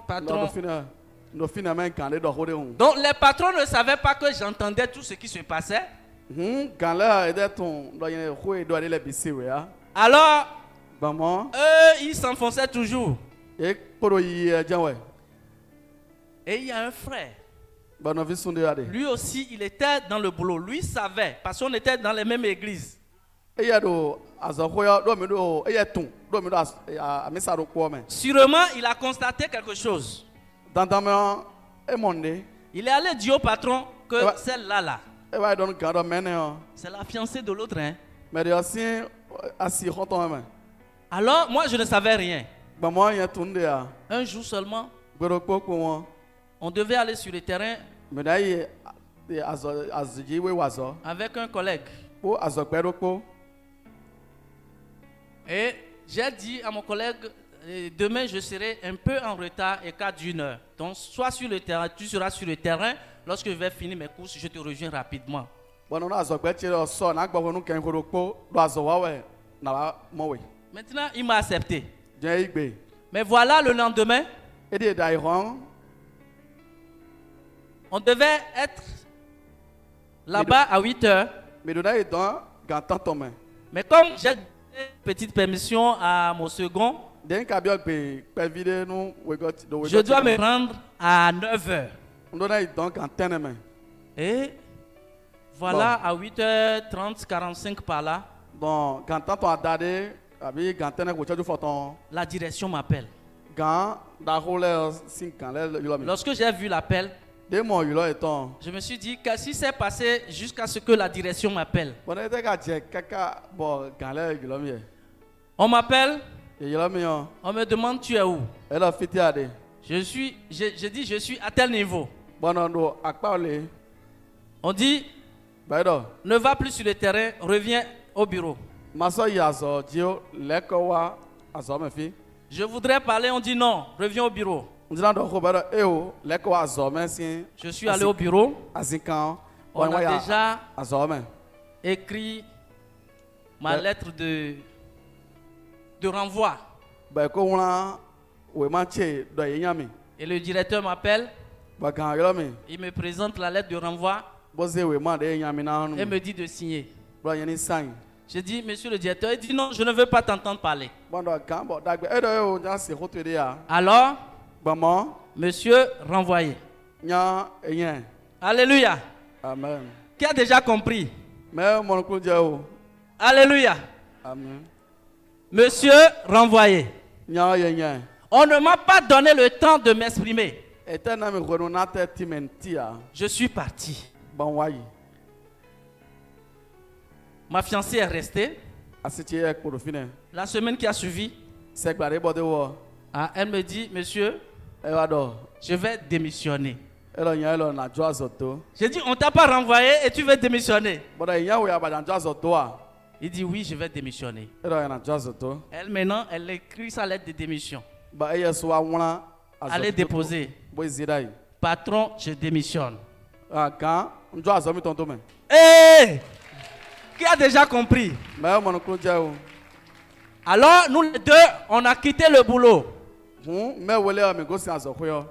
ndo fina mɛ gan de dɔ ho de ho Donc, les patrons ne savaient pas que j'entendais tout ce qui se passait. gan lɛ ɛdɛ tun dɔ yɛ ho yi do ale lɛ bisi wɛ ya Alors, gbɔmɔ eux, ils s'enfonçaient toujours. e kpɔdo yi ɛdze wɛ Et il y a un frère. gbɔnɔvi sun de ya de Lui aussi, il était dans le boulot. Lui savait, parce qu'on était dans les mêmes églises. eya do azɔxɔ ya do mi do eya tun do mi do amisa do kpɔ mɛ Sûrement, il a constaté quelque chose. dantamɛ emɔ de Il est allé dire au patron que Ouais. celle-là, là, eva yi dɔn gan dɔ mɛ ne yɔ c'est la fiancée de l'autre. Hein. mɛ de yɔ si asi xɔtɔn mɛ. Alors, moi, je ne savais rien. Gbɔmɔ yɛ tun de ya. Un jour seulement, Gbɛdɔkpɔ kpɔ wɔn. on devait aller sur le terrain Mɛda yi azɔdzi wo wazɔ. avec un collègue. Kpo azɔgbɛdɔkpɔ. Et j'ai dit à mon collègue, demain je serai un peu en retard et quart d'une heure. Donc, sois sur le terrain, tu seras sur le terrain. Lorsque je vais finir mes courses, je te rejoins rapidement. Bɔn n'o azɔgbɛtsi lɔ sɔ n'agbɔ wɔn kɛn kodokpɔ do azɔwawɛ naba mɔwe. Maintenant, il m'a accepté. Diɛ yi gbe. Mais voilà, le lendemain, Edi da yi hɔn. on devait être là-bas à 8 heures. Mɛdona yi dɔn gantɔ tɔmɛ. Mais comme j'ai donné une petite permission à mon second, Den ka biɔ gbe kpɛvi de nu wegɔti do wegɔti. je dois me rendre à 9 heures. N'dona yi dɔn gantɛnɛ mɛ. Et voilà, à 8h30, 45 par là, Donc gantɔ tɔn a da de abi gantɛnɛ ko tsɛdu fɔtɔn. la direction m'appelle. Gan daho lɛ si gan lɛ yɔlɔ mi. Lorsque j'ai vu l'appel, Den mɔ yɔlɔ yi tɔn. je me suis dit, qu'est-ce qui s'est passé jusqu'à ce que la direction m'appelle? Bɔn ne tɛ ka jɛ kaka bɔ gan lɛ yɔlɔ mi yɛ. On m'appelle, Yɔlɔ mi yɔ. on me demande tu es où? Ɛlɔ fiti a de. Je dis je suis à tel niveau. Bɔn do akpaw le. On dit, Bayi dɔ. ne va plus sur le terrain, reviens au bureau. Masɔ yi azɔ dziwo lɛ kɔ wa azɔ mɛ fi. Je voudrais parler, on dit non, reviens au bureau. Ndina dɔ ko bayi dɔ eo lɛ kɔ wa azɔ mɛ si. Je suis allé au bureau, Azikan. on a déjà azɔ mɛ. écrit ma lettre de renvoi. Bayi ko ŋlã wema tse dɔ ye nya mi. Et le directeur m'appelle, Ba gan yɔlɔ mi. il me présente la lettre de renvoi Bɔse wema de ye nya mi na nu. et me dit de signer. Bɔn yɛ ni san. Je dis, monsieur le directeur, il dit non, je ne veux pas t'entendre parler. Bɔn dɔ gan bɔ dagbe e dɔ ye o nya se koto de ya. Alors, Gbɔmɔ monsieur renvoyé. nya enyɛ. Alléluia. Amen. Qui a déjà compris? Mɛ mɔnukun jɛ o. Alléluia. Amen. Monsieur renvoyé. Nya yɛ nyɛ. On ne m'a pas donné le temps de m'exprimer. Ete na mi ɣenu na tɛ timɛ ti ya. Je suis parti. Ban wa yi. Ma fiancée est restée. Asitse yɛ kporo fi nɛ. La semaine qui a suivi, Sɛgba de bɔ de wɔ. elle me dit, monsieur, Ewa dɔ. je vais démissionner. Elɔ nya elɔ na dzɔ azɔ to. J'ai dit, on t'a pas renvoyé et tu veux démissionner. Bɔdɔ yi nya wo ya ba na dzɔ azɔ to a. Il dit, oui, je vais démissionner. Elɔ ya na dzɔ azɔ to. Elle, maintenant, elle écrit sa lettre de démission. Ba eye so wa ŋlã. Allez déposer. Bo zi da yi. Patron, je démissionne. Gan ndzɔ azɔ mi tɔn to mɛ. Hé! Qui a déjà compris? Mɛ mɔnukun jɛ o. Alors, nous les deux, on a quitté le boulot. Mɛ wele yɔ mi gosi azɔ ko yɔ.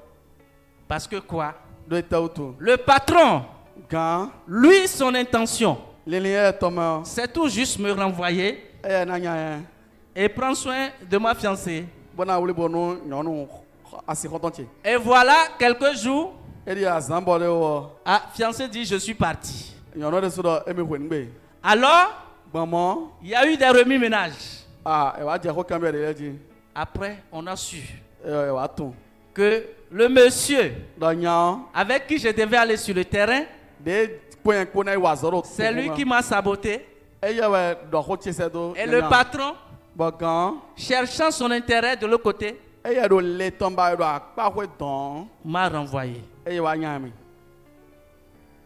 Parce que quoi? Do ite o to. Le patron, Gan lui, son intention, lili yɛ tɔmɛ o. c'est tout juste me renvoyer Eye na nya yɛ. et prendre soin de ma fiancée. Bɔna wuli bɔ nu nyɔnu asi xɔtɔn tse. Et voilà, quelques jours, Edi azan bɔ de wɔ. fiancée dit, je suis parti. Nyɔnu de so dɔ emi ƒo nugbe. Alors, Gbɔmɔ. il y a eu des remis-ménages. Ewa dze ko kɛmɛ de yɛ dzi. Après, on a su Ewa tun. que le monsieur Dɔ nya. avec qui je devais aller sur le terrain, De kpɔnyɛ kpɔ na yi wa zɔ do. c'est lui qui m'a saboté. Eye wɛ dɔ ko tse do. Et le patron, Bɔ gan. cherchant son intérêt de l'autre côté, Eye do le tɔnba do akpa ko dɔn. m'a renvoyé. Eye wa nya mi.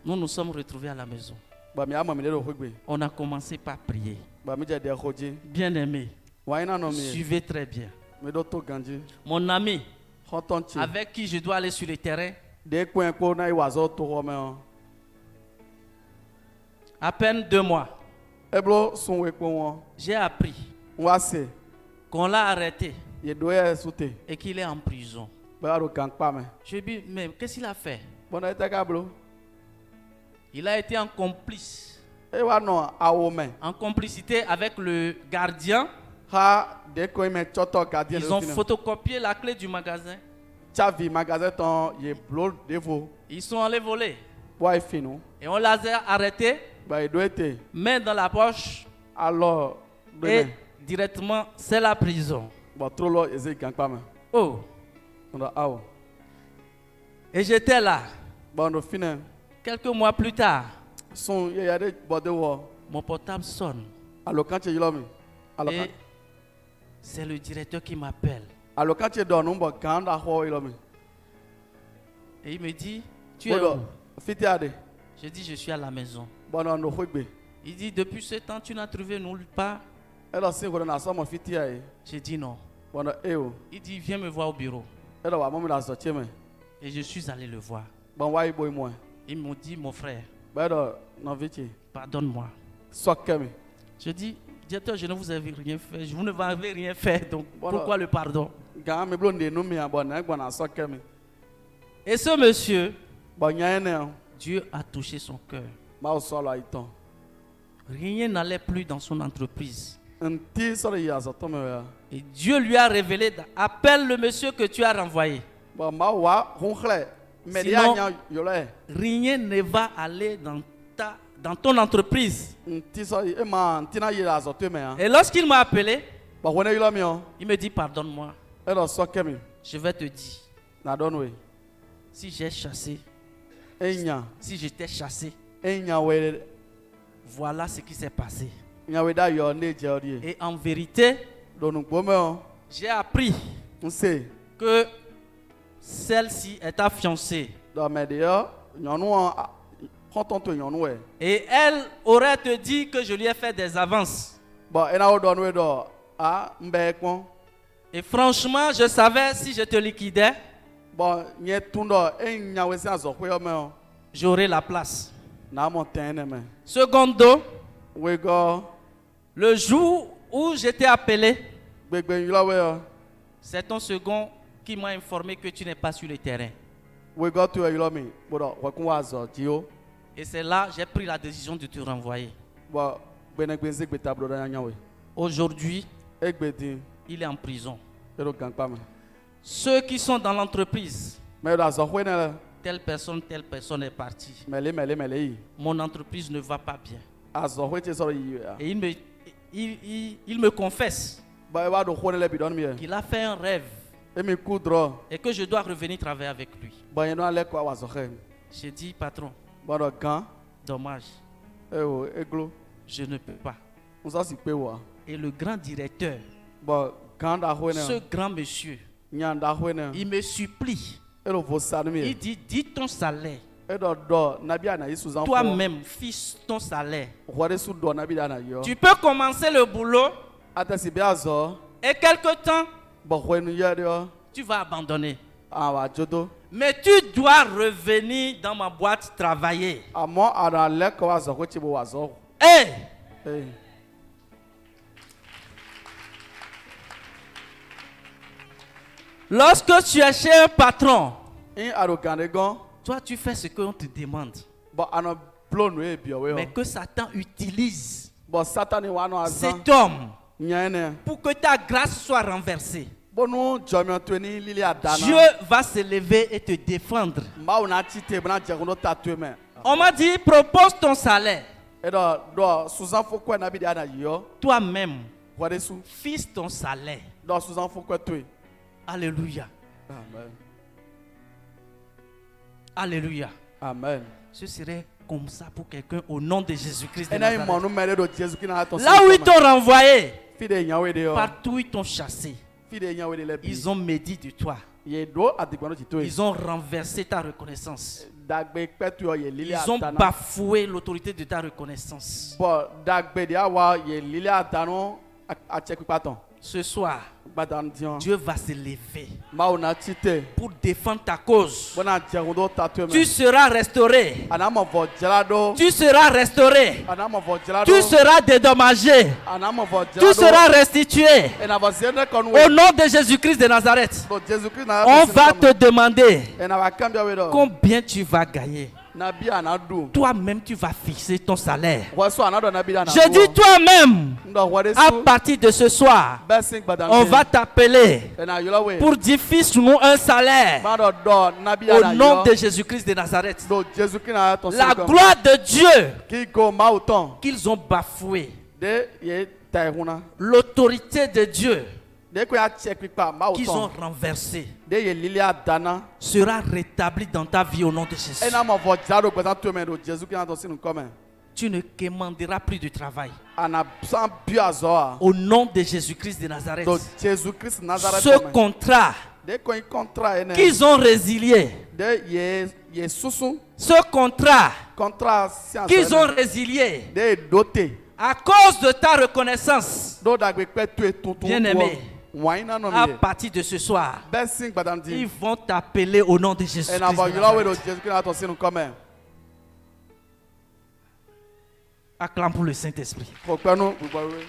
Nous nous sommes retrouvés à la maison. Ba mi ama mi de do ko gbe. On a commencé par prier. Ba mi jɛ de ko dzi. Bien aimé, Wa yi na nɔ mi ye. suivez très bien. Mi do to gan dzi. Mon ami Xɔtɔn tse. avec qui je dois aller sur le terrain, De kpɔnyɛ kpɔ na yi wa zɔ to xɔ mɛ o. à peine 2 mois, Eblo sun we kpɔ wɔn. j'ai appris Wa se. qu'on l'a arrêté Ye do yɛ sute. et qu'il est en prison. Ba do gan kpa mɛ. Je dis, mais qu'est-ce qu'il a fait? Bɔna ete ka blo. Il a été en complice, E wa nɔ awo mɛ. en complicité avec le gardien. Ha de ko yi mɛ tsɔtɔ gardien Ils de ont fi nɛ. photocopié la clé du magasin. Tsavi magasin tɔn ye blo de vo. Ils sont allés voler. Wa yi fi nu. Et on les a arrêtés, Ba yi do ete. main dans la poche, Alors do et mɛ. directement, c'est la prison. Bɔn tro lɔ eze gan kpa mɛ. Oh, Ŋdɔ awo. et j'étais là. Bɔn do fi nɛ. Quelques mois plus tard, Sun ye ya de bɔ de wɔ. mon portable sonne. Alo kan tse yi lɔ mi. Alo kan. Et C'est le directeur qui m'appelle. alo quand tu es dans nous gã da xɔ yi le me Et il me dit, tu es bo où? fiti ade Je dis, je suis à la maison. bɔnɔ no xɔ gbe Il dit, depuis ce temps, tu n'as trouvé nulle part. elɔ si ko na sɔmɔ fiti ya ye J'ai dit non. bɔnɔ eo Il dit, viens me voir au bureau. elɔ wa mɔmi la zɔ tse me Et je suis allé le voir. bɔn wa yi bo yi mɔ Il me dit, mon frère, bɛ dɔ nɔvi tse pardonne-moi. sɔ kɛ mi Je dis, directeur, je ne vous avais rien fait. Vous ne m'avez rien fait. Donc, Voilà. pourquoi le pardon? gã mi blo ne nu mia bɔn ne gbɔna sɔ kɛ mi Et ce monsieur, bɔn nya ye ne Dieu a touché son cœur. m'aw sɔlɔ ayi tɔn Rien n'allait plus dans son entreprise. nti sɔrɔ yi azɔtɔ me ya Et Dieu lui a révélé, appelle le monsieur que tu as renvoyé. bɔn m'aw wa hun xlɛ mɛ de Sinon- ya nya yɔlɔ yɛ Rien ne va aller dans ton entreprise. nti sɔ yi ema ntina yi azɔtɔ me ya Et lorsqu'il m'a appelé, bɔn wɔne yɔlɔ mi o il me dit, pardonne-moi. elɔ sɔ kɛ mi Je vais te dire, na dɔ nu ye si j'ai chassé, enya si j'étais chassé, enya wɛ voilà ce qui s'est passé. nya wɛ da yɔ ne dze o de ye Et en vérité, donugbo me o j'ai appris nse que celle-ci est ta fiancée. dɔmɛ de yɔ nyɔnu xɔtɔn to nyɔnu wɛ Et elle aurait te dit que je lui ai fait des avances. bɔn ena wo dɔ nu ye dɔ a n bɛ kpɔn Et franchement, je savais si je te liquidais, bɔn nye tun dɔ enya wɛ si azɔƒe yɔ me o j'aurais la place. na mɔ tɛn ne me Secondo, we gɔ le jour où j'étais appelé, gbegbe yɔlɔ wɛ yɔ c'est ton second qui m'a informé que tu n'es pas sur le terrain. we gɔ to yɔ yɔlɔ mi bɔdɔ wɔkun wa zɔ dzi o Et c'est là j'ai pris la décision de te renvoyer. bɔn gbenegbe se gbeta blo ɖe nya wɛ Aujourd'hui, egbe di il est en prison. eɖo gãnkpa me Ceux qui sont dans l'entreprise, mɛ eɖo azɔƒe ne le telle personne est partie. mɛle yi Mon entreprise ne va pas bien. azɔƒe tse sɔrɔ yi ya Et il me confesse bɔn eba ɖo xɔ ne le bi dɔn mi yɛ qu'il a fait un rêve emi ku drɔ et que je dois revenir travailler avec lui. bɔn yɛn alɛ kɔ awɔ azɔƒe J'ai dit, patron, bɔn dɔ gã dommage, eo eglo je ne peux pas. ŋusɔ si pe wa Et le grand directeur, bɔn gã da xɔ ce ne grand monsieur, nya da xɔ ne il me supplie. eɖo vo sa nu mi Il yɛ dit, dis ton salaire. eɖɔ dɔ nabi ana yi suzan fɔ Toi-même, fiche ton salaire. xɔ de su dɔ nabi da ana yɔ Tu peux commencer le boulot ate si be azɔ et quelque temps, bɔn xɔ nu yɛ de yɔ tu vas abandonner. awa dzodo Mais tu dois revenir dans ma boîte travailler. amɔ ana lɛ kɔ azɔƒe tse bo wa zɔ Hé, ee lorsque tu es chez un patron, in aɖo gã de gɔ toi tu fais ce qu'on te demande. bɔn anɔ blo nu ye biɔ Mais wɛ que Satan utilise bɔn satani wa nɔ azã cet homme nya ne pour que ta grâce soit renversée. bɔn nu jɔmiɔ to ni lili adana Dieu va se lever et te défendre. maaw na ti te bena jɛkun do ta to mɛ On m'a dit, propose ton salaire. eɖɔ dɔ suzan fokɔɛ nabi de ana yɔ Toi-même, xɔ de su fixe ton salaire. dɔ suzan fokɔɛ to ye Alléluia. amen Alléluia. amen Ce serait comme ça pour quelqu'un au nom de Jésus-Christ de ena yi Nazareth. mɔ nu mɛ de do jesu kina tɔ Là où ils t'ont renvoyé, fi de nyawe de yɔ partout ils t'ont chassé. fi de nyawe de lɛ bi Ils ont médit de toi. ye do adigbɔn do ti to ye Ils ont renversé ta reconnaissance. dagbe kpɛtu yɔ ye lili Ils ont adana bafoué l'autorité de ta reconnaissance. bɔn dagbe de awa ye lili adanu atsɛ kpikpatɔ Ce soir, gbadanu diɔ Dieu va se lever maaw na ti te pour défendre ta cause. bɔna jɛkun do ta to Tu mɛ seras restauré. ana mɔ vɔ jala do Tu seras restauré. ana mɔ vɔ jala do Tu seras dédommagé. ana mɔ vɔ Tu jala do seras restitué. ena vɔ zie ne kɔnu Au nom de Jésus-Christ de Nazareth, do jesu kristu na on va te demander ena va kan biawe dɔ combien tu vas gagner. na bi ana du Toi-même, tu vas fixer ton salaire. wɔso ana dɔ na bi ana Je dis toi-même, ndɔ wɔ de à su partir de ce soir, bɛ sin gbadanu on va t'appeler ena yɔlɔ we pour dire fixe-nous un salaire. ma dɔ dɔ na bi Au ana nom de yɔ Jésus-Christ de Nazareth. do jesu kristu na tɔ La se kɔn gloire de Dieu k'i go maaw tɔn qu'ils ont bafoué, de ye ta ehuna l'autorité de Dieu de ko ya tsɛ kpikpa maaw qu'ils ont tɔn renversée, de ye lili adana sera rétablie dans ta vie au nom de Jésus. ena mɔ vɔ jala do gbɛsan to mɛ do jesu kristu na tɔ sinu kɔmɛ Tu ne commanderas plus de travail. ana san bi azɔ Au nom de Jésus-Christ de Nazareth. do Jésus Christ Nazareth Ce contrat de ko contrat ene qu'ils ont résilié, de ye susu ce contrat contrat science qu'ils ont résilié de doté à cause de ta reconnaissance, do dagbe pe tu tuntun Bien-aimé, waina no à mi partir de ce soir, blessing badandi ils vont t'appeler au nom de Jésus et Christ na de va yula we do Nazareth. Jésus Christ na to sinu comme Acclame pour le Saint-Esprit. ko penu gbogbo we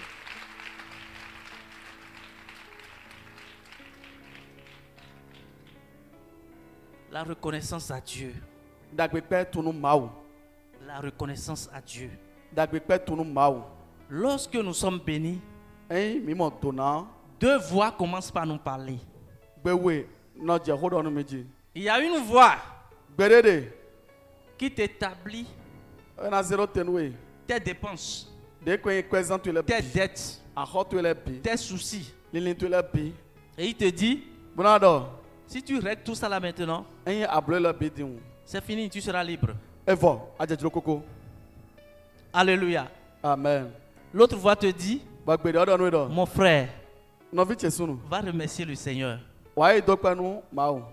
La reconnaissance à Dieu. dagbe pe tunu mawu La reconnaissance à Dieu. dagbe pe tunu mawu Lorsque nous sommes bénis, hein mi mo dona deux voix commencent par nous parler. gbewe no je hodo no meji Il y a une voix gbedede qui t'établit na zero tenwe tes dépenses, de ko present tu le tes dettes, a hot tu le bi tes soucis. lilin tu le bi Et il te dit, bonado si tu règles tout ça là maintenant, hein able le bi din c'est fini, tu seras libre. evo ajejiro koko Alléluia. amen L'autre voix te dit, ba gbede odo no do mon frère, no vi chesunu va remercier le Seigneur. wa do penu mawu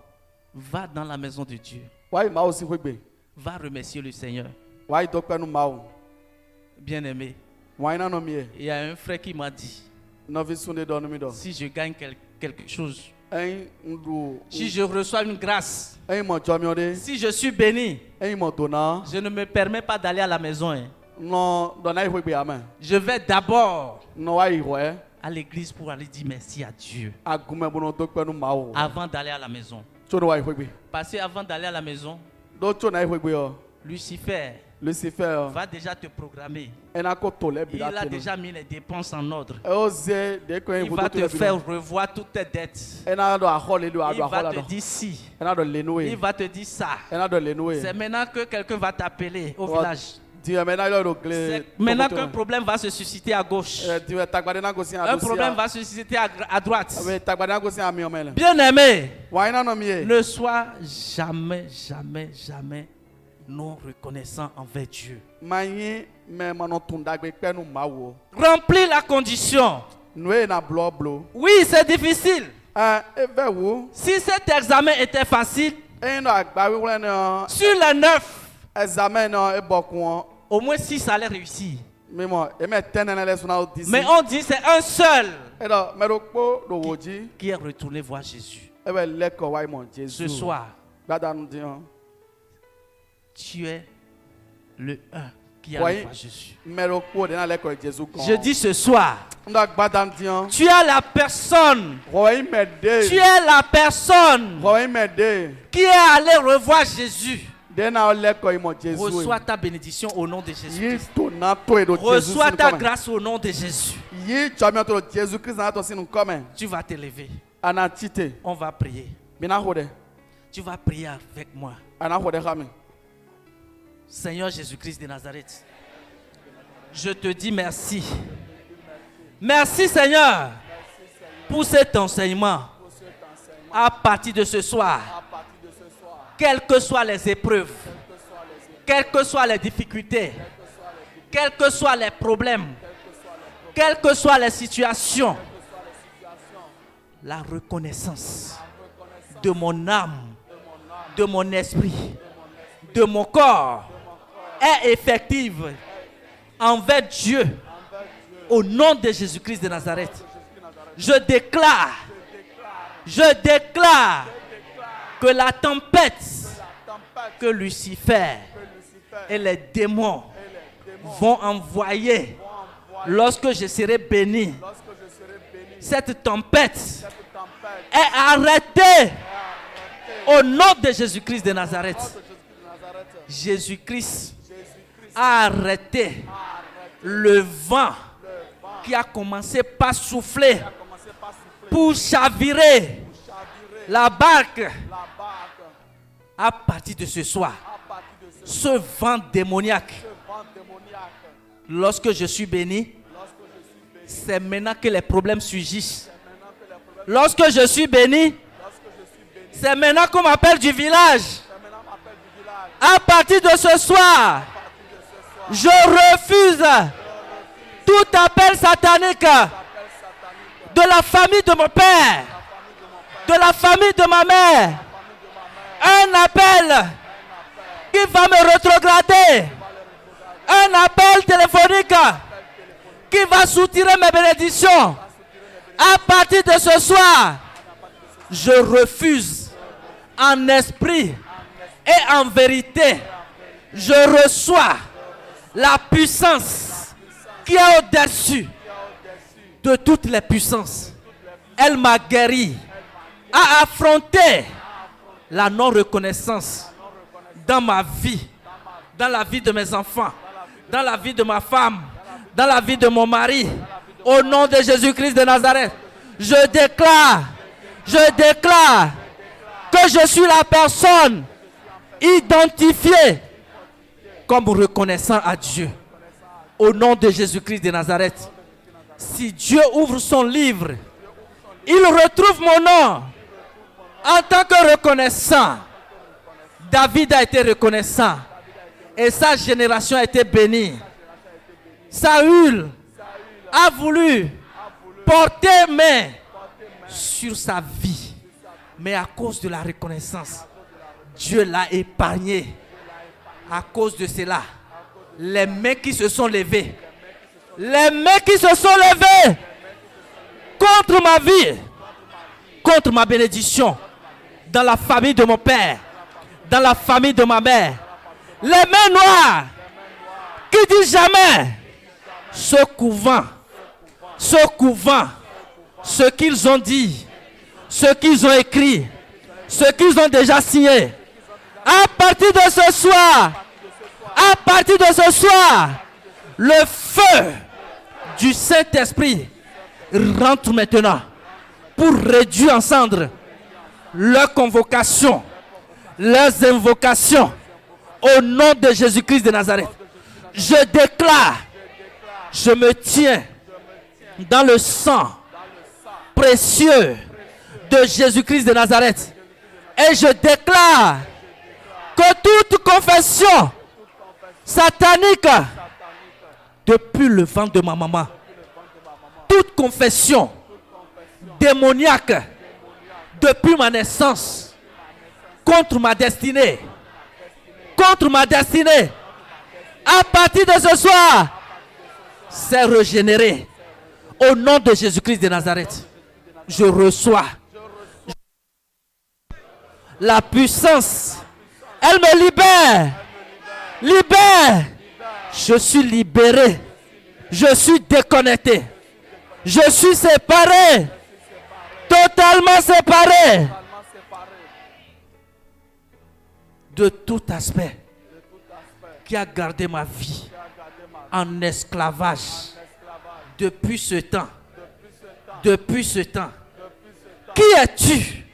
Va dans la maison de Dieu. wa mawu si wegbe Va remercier le Seigneur. wa do penu mawu Bien-aimé, wa ina no mi il y a un frère qui m'a dit, no vi sunde do no mi do si je gagne quelque chose, hein ndu si je reçois une grâce, hein mo jomi ode si je suis béni, hein mo dona je ne me permets pas d'aller à la maison. Hein. no do na wegbe amen Je vais d'abord no wa iwe à l'église pour aller dire merci à Dieu agume bono do penu mawu avant d'aller à la maison. cho no wa wegbe Parce qu'avant d'aller à la maison, do cho na wegbe o Lucifer Lucifer va déjà te programmer. ena ko to le bi Il a déjà mis les dépenses en ordre. oze de ko Il va te faire revoir toutes tes dettes. ena do ahole do Il ado va ahola te do dire si. ena do lenoué Il va te dire ça. ena do lenoué C'est maintenant que quelqu'un va t'appeler au village. di mena lo do gle C'est maintenant qu'un problème va se susciter à gauche. di tagbade na go si Un problème va se susciter à droite. we tagbade na go si ami omele Bien-aimé, wa ina no mi e ne sois jamais, jamais, jamais non reconnaissant envers Dieu. manyi me mano tundagbe penu mawo Remplis la condition. noé na blo Oui, c'est difficile. eve wo Si cet examen était facile, no agba wiwle no sur les 9, examen no e bokun au moins 6 allaient réussir. mimo e me tenene le suna o disi Mais on dit c'est un seul e do me do po do woji qui est retourné voir Jésus. e be leko wa mo Ce Jesus soir, gbada nu di on tu es le un qui a Oui. allé voir Jésus. me do po de na leko Jesus kon Je dis ce soir, ndo gbada nu di on tu es la personne, wo yi me de tu es la personne wo yi me de qui est allé revoir Jésus. de na leko yi mo Jesus Reçois ta bénédiction au nom de Jésus. yi to na to e do Jesus Reçois ta come grâce au nom de Jésus. yi chami to Jesus Christ na to sinu come Tu vas t'élever. ana chite On va prier. bina hode Tu vas prier avec moi. ana hode khami Seigneur Jésus-Christ de Nazareth, je te dis merci. Merci Seigneur pour cet enseignement. À partir de ce soir, quelles que soient les épreuves, quelles que soient les difficultés, quels que soient les problèmes, quelles que soient les situations, la reconnaissance de mon âme, de mon esprit, de mon corps est effective envers Dieu au nom de Jésus-Christ de Nazareth. Je déclare que la tempête que Lucifer et les démons vont envoyer lorsque je serai béni, cette tempête est arrêtée au nom de Jésus-Christ de Nazareth. Jésus-Christ a arrêté le vent qui a commencé par souffler pour chavirer la barque. À partir de ce soir, ce vent démoniaque, lorsque je suis béni, c'est maintenant que les problèmes surgissent. Lorsque je suis béni, c'est maintenant qu'on m'appelle du village. À partir de ce soir, Je refuse tout appel satanique de la famille de mon père, de la famille de ma mère. Un appel qui va me rétrograder. Un appel téléphonique qui va soutirer mes bénédictions. À partir de ce soir, je refuse en esprit et en vérité. Je reçois la puissance qui est au-dessus de toutes les puissances. Elle m'a guéri à affronter la non-reconnaissance dans ma vie, dans la vie de mes enfants, dans la vie de ma femme, dans la vie de mon mari. Au nom de Jésus-Christ de Nazareth, je déclare que je suis la personne identifiée comme reconnaissant à Dieu. Au nom de Jésus-Christ de Nazareth, si Dieu ouvre son livre, il retrouve mon nom en tant que reconnaissant. David a été reconnaissant et sa génération a été bénie. Saül a voulu porter main sur sa vie, mais à cause de la reconnaissance, Dieu l'a épargné. À cause de cela, les mains qui se sont levées, contre ma vie, contre ma bénédiction, dans la famille de mon père, dans la famille de ma mère, les mains noires qui disent jamais, ce couvent, ce qu'ils ont dit, ce qu'ils ont écrit, ce qu'ils ont déjà signé. À partir de ce soir, le feu du Saint-Esprit rentre maintenant pour réduire en cendres leurs convocations, leurs invocations au nom de Jésus-Christ de Nazareth. Je déclare, je me tiens dans le sang précieux de Jésus-Christ de Nazareth et je déclare que toute confession satanique depuis le ventre de ma maman, toute confession démoniaque depuis ma naissance contre ma destinée, à partir de ce soir, c'est régénéré. Au nom de Jésus-Christ de Nazareth, je reçois la puissance. Elle me libère. Je suis libéré. Je suis déconnecté. Je suis séparé. Totalement séparé de tout aspect qui a gardé ma vie en esclavage depuis ce temps. Qui es-tu?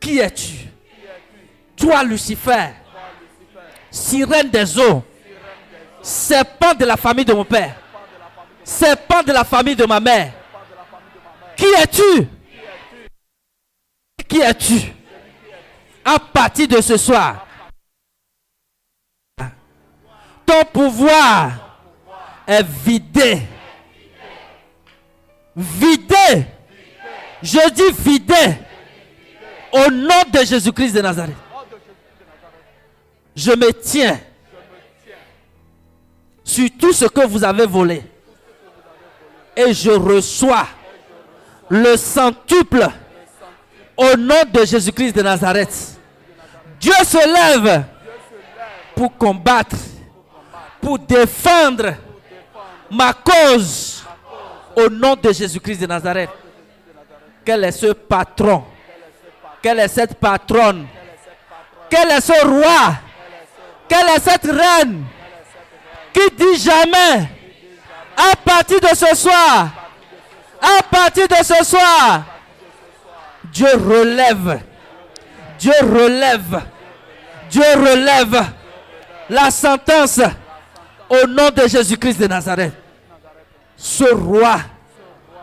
Qui es-tu? Toi, Lucifer, sirène des eaux, serpent de la famille de mon père, serpent de la famille de ma mère. Qui es-tu? Qui es-tu? À partir de ce soir, ton pouvoir est vidé. Vidé. Je dis vidé. Au nom de Jésus-Christ de Nazareth. Je me tiens sur tout ce que vous avez volé. Et je reçois le centuple au nom de Jésus-Christ de Nazareth. Dieu se lève pour combattre, pour défendre ma cause au nom de Jésus-Christ de Nazareth. Quel est ce patron? Quelle est cette patronne? Quel est ce roi? Quelle est cette reine qui dit jamais, à partir de ce soir, Dieu relève la sentence au nom de Jésus-Christ de Nazareth. Ce roi,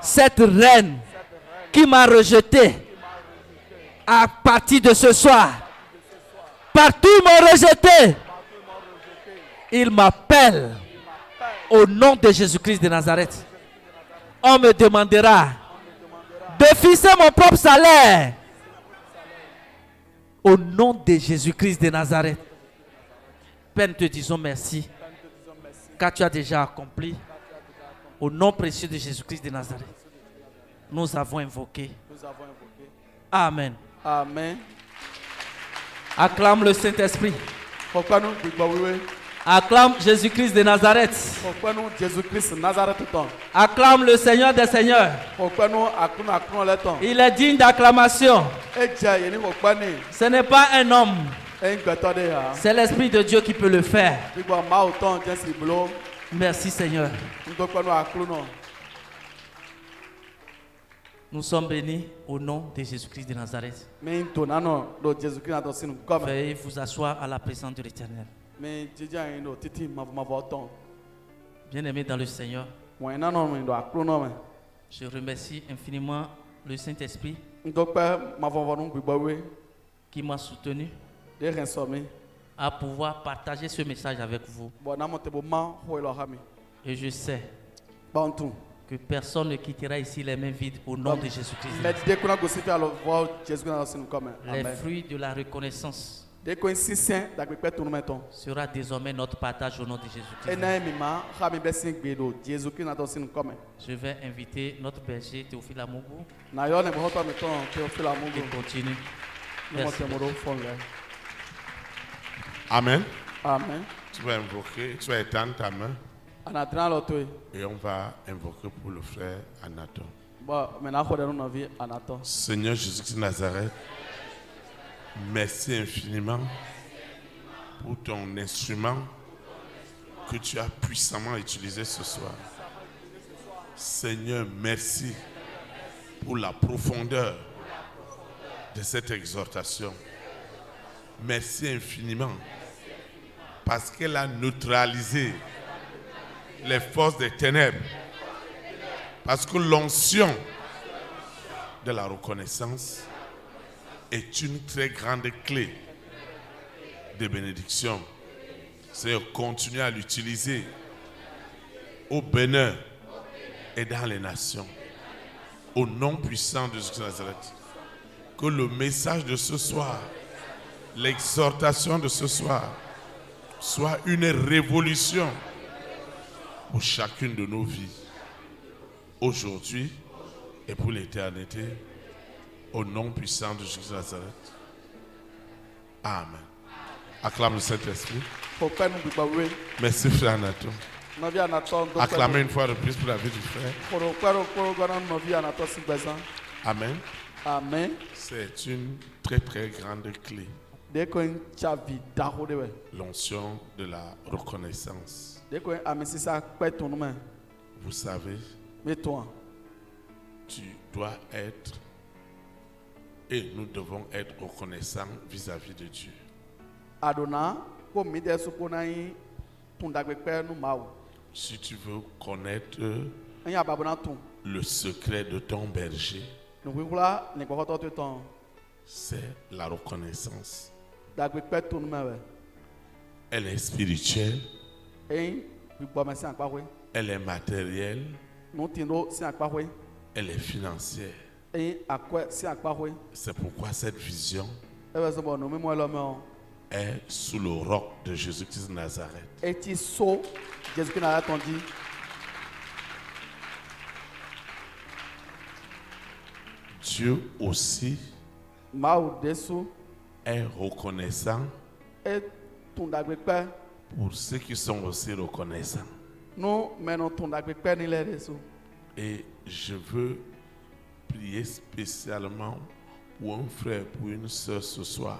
cette reine qui m'a rejeté, à partir de ce soir, partout ils m'ont rejeté, Il m'appelle au nom de Jésus-Christ de Nazareth. On me demandera de fixer mon propre salaire au nom de Jésus-Christ de Nazareth. Père, nous te disons merci car tu as déjà accompli au nom précieux de Jésus-Christ de Nazareth. Nous avons invoqué. Amen. Amen. Acclame le Saint-Esprit. Pourquoi nous disons Acclame Jésus-Christ de Nazareth. pourquoi nous Jésus-Christ Nazareth tout le temps? Acclame le Seigneur des Seigneurs. Pourquoi nous acclamons le temps? Il est digne d'acclamation. Et Dieu, il nous connaît. Ce n'est pas un homme. Et il attendait. C'est l'Esprit de Dieu qui peut le faire. Il va mal autant Dieu s'il bloque. Merci Seigneur. Nous devons nous acclamer. Nous sommes bénis au nom de Jésus-Christ de Nazareth. Mais nous non de Jésus-Christ dans nous comme. Veuillez vous asseoir à la présence de l'Éternel. Mais Dieu a une titi ma voix. Bien-aimés dans le Seigneur, Ouais non non nous acclamer. je remercie infiniment le Saint-Esprit Nous devons ma voix nous bibaoué. qui m'a soutenu De résommé. à pouvoir partager ce message avec vous. Bon na monte bon ho lo hami. Et je sais Bon tout. que personne ne quittera ici les mains vides au nom de Jésus-Christ. Mais dès qu'on a gossé faire le voir Jésus-Christ dans nous comme. Les Amen. fruits de la reconnaissance Dès qu'on insiste d'agripper tout nous mettons. sera désormais notre partage au nom de Jésus-Christ. Et na mima hami blessing gbedo Jésus-Christ dans nous comme. Je vais inviter notre berger Théophile Amougou Na yo ne boto mettons que fait la qui mungu. continue. Nous Merci. monte moro fond là. Amen. Amen. Tu vas invoquer, tu vas étendre ta main Anatran l'autre. et on va invoquer pour le frère Anaton. Bon maintenant faut donner notre vie Anaton. Seigneur Jésus-Christ de Nazareth, merci infiniment pour ton instrument que tu as puissamment utilisé ce soir. Seigneur, merci pour la profondeur de cette exhortation. Merci infiniment parce qu'elle a neutralisé les forces des ténèbres. Parce que l'onction de la reconnaissance est une très grande clé de bénédiction. Seigneur, continue à l'utiliser au Bénin et dans les nations. Au nom puissant de Jésus de Nazareth. Que le message de ce soir, l'exhortation de ce soir, soit une révolution pour chacune de nos vies. Aujourd'hui et pour l'éternité. Au nom puissant de Jésus de Nazareth. Amen. Acclame le Saint-Esprit. Pourquoi nous bibaoué? Merci frère Anaton. Notre vie Anaton. Acclamez une fois de plus pour la vie du frère. Pourquoi notre vie Anaton si besoin? Amen. Amen. C'est une très très grande clé. Dès qu'on chavi d'arro de ouais. L'onction de la reconnaissance. Dès qu'on a mis ça pète ton main. Vous savez, Mais toi. tu dois être et nous devons être reconnaissants vis-à-vis de Dieu. Adona comme mide sukonayi tundagbe père nous mau. Si tu veux connaître Un ya babona ton. le secret de ton berger, Nous voulons ne pas tout temps. c'est la reconnaissance. Dagbe père ton main ouais. Elle est spirituelle, Et puis bon merci encore ouais. elle est matérielle, Nous tino si encore ouais. elle est financière. Et à quoi si encore ouais. C'est pourquoi cette vision Et ben c'est bon nous même l'homme. est sous le roc de Jésus-Christ de Nazareth. Et tu saut Jésus qui n'a attendu. Dieu aussi Mau dessous est reconnaissant et tundagbe père. pour ceux qui sont aussi reconnaissants. Nous menons tundagbe père ni les dessous. Et je veux prier spécialement pour un frère, pour une soeur ce soir,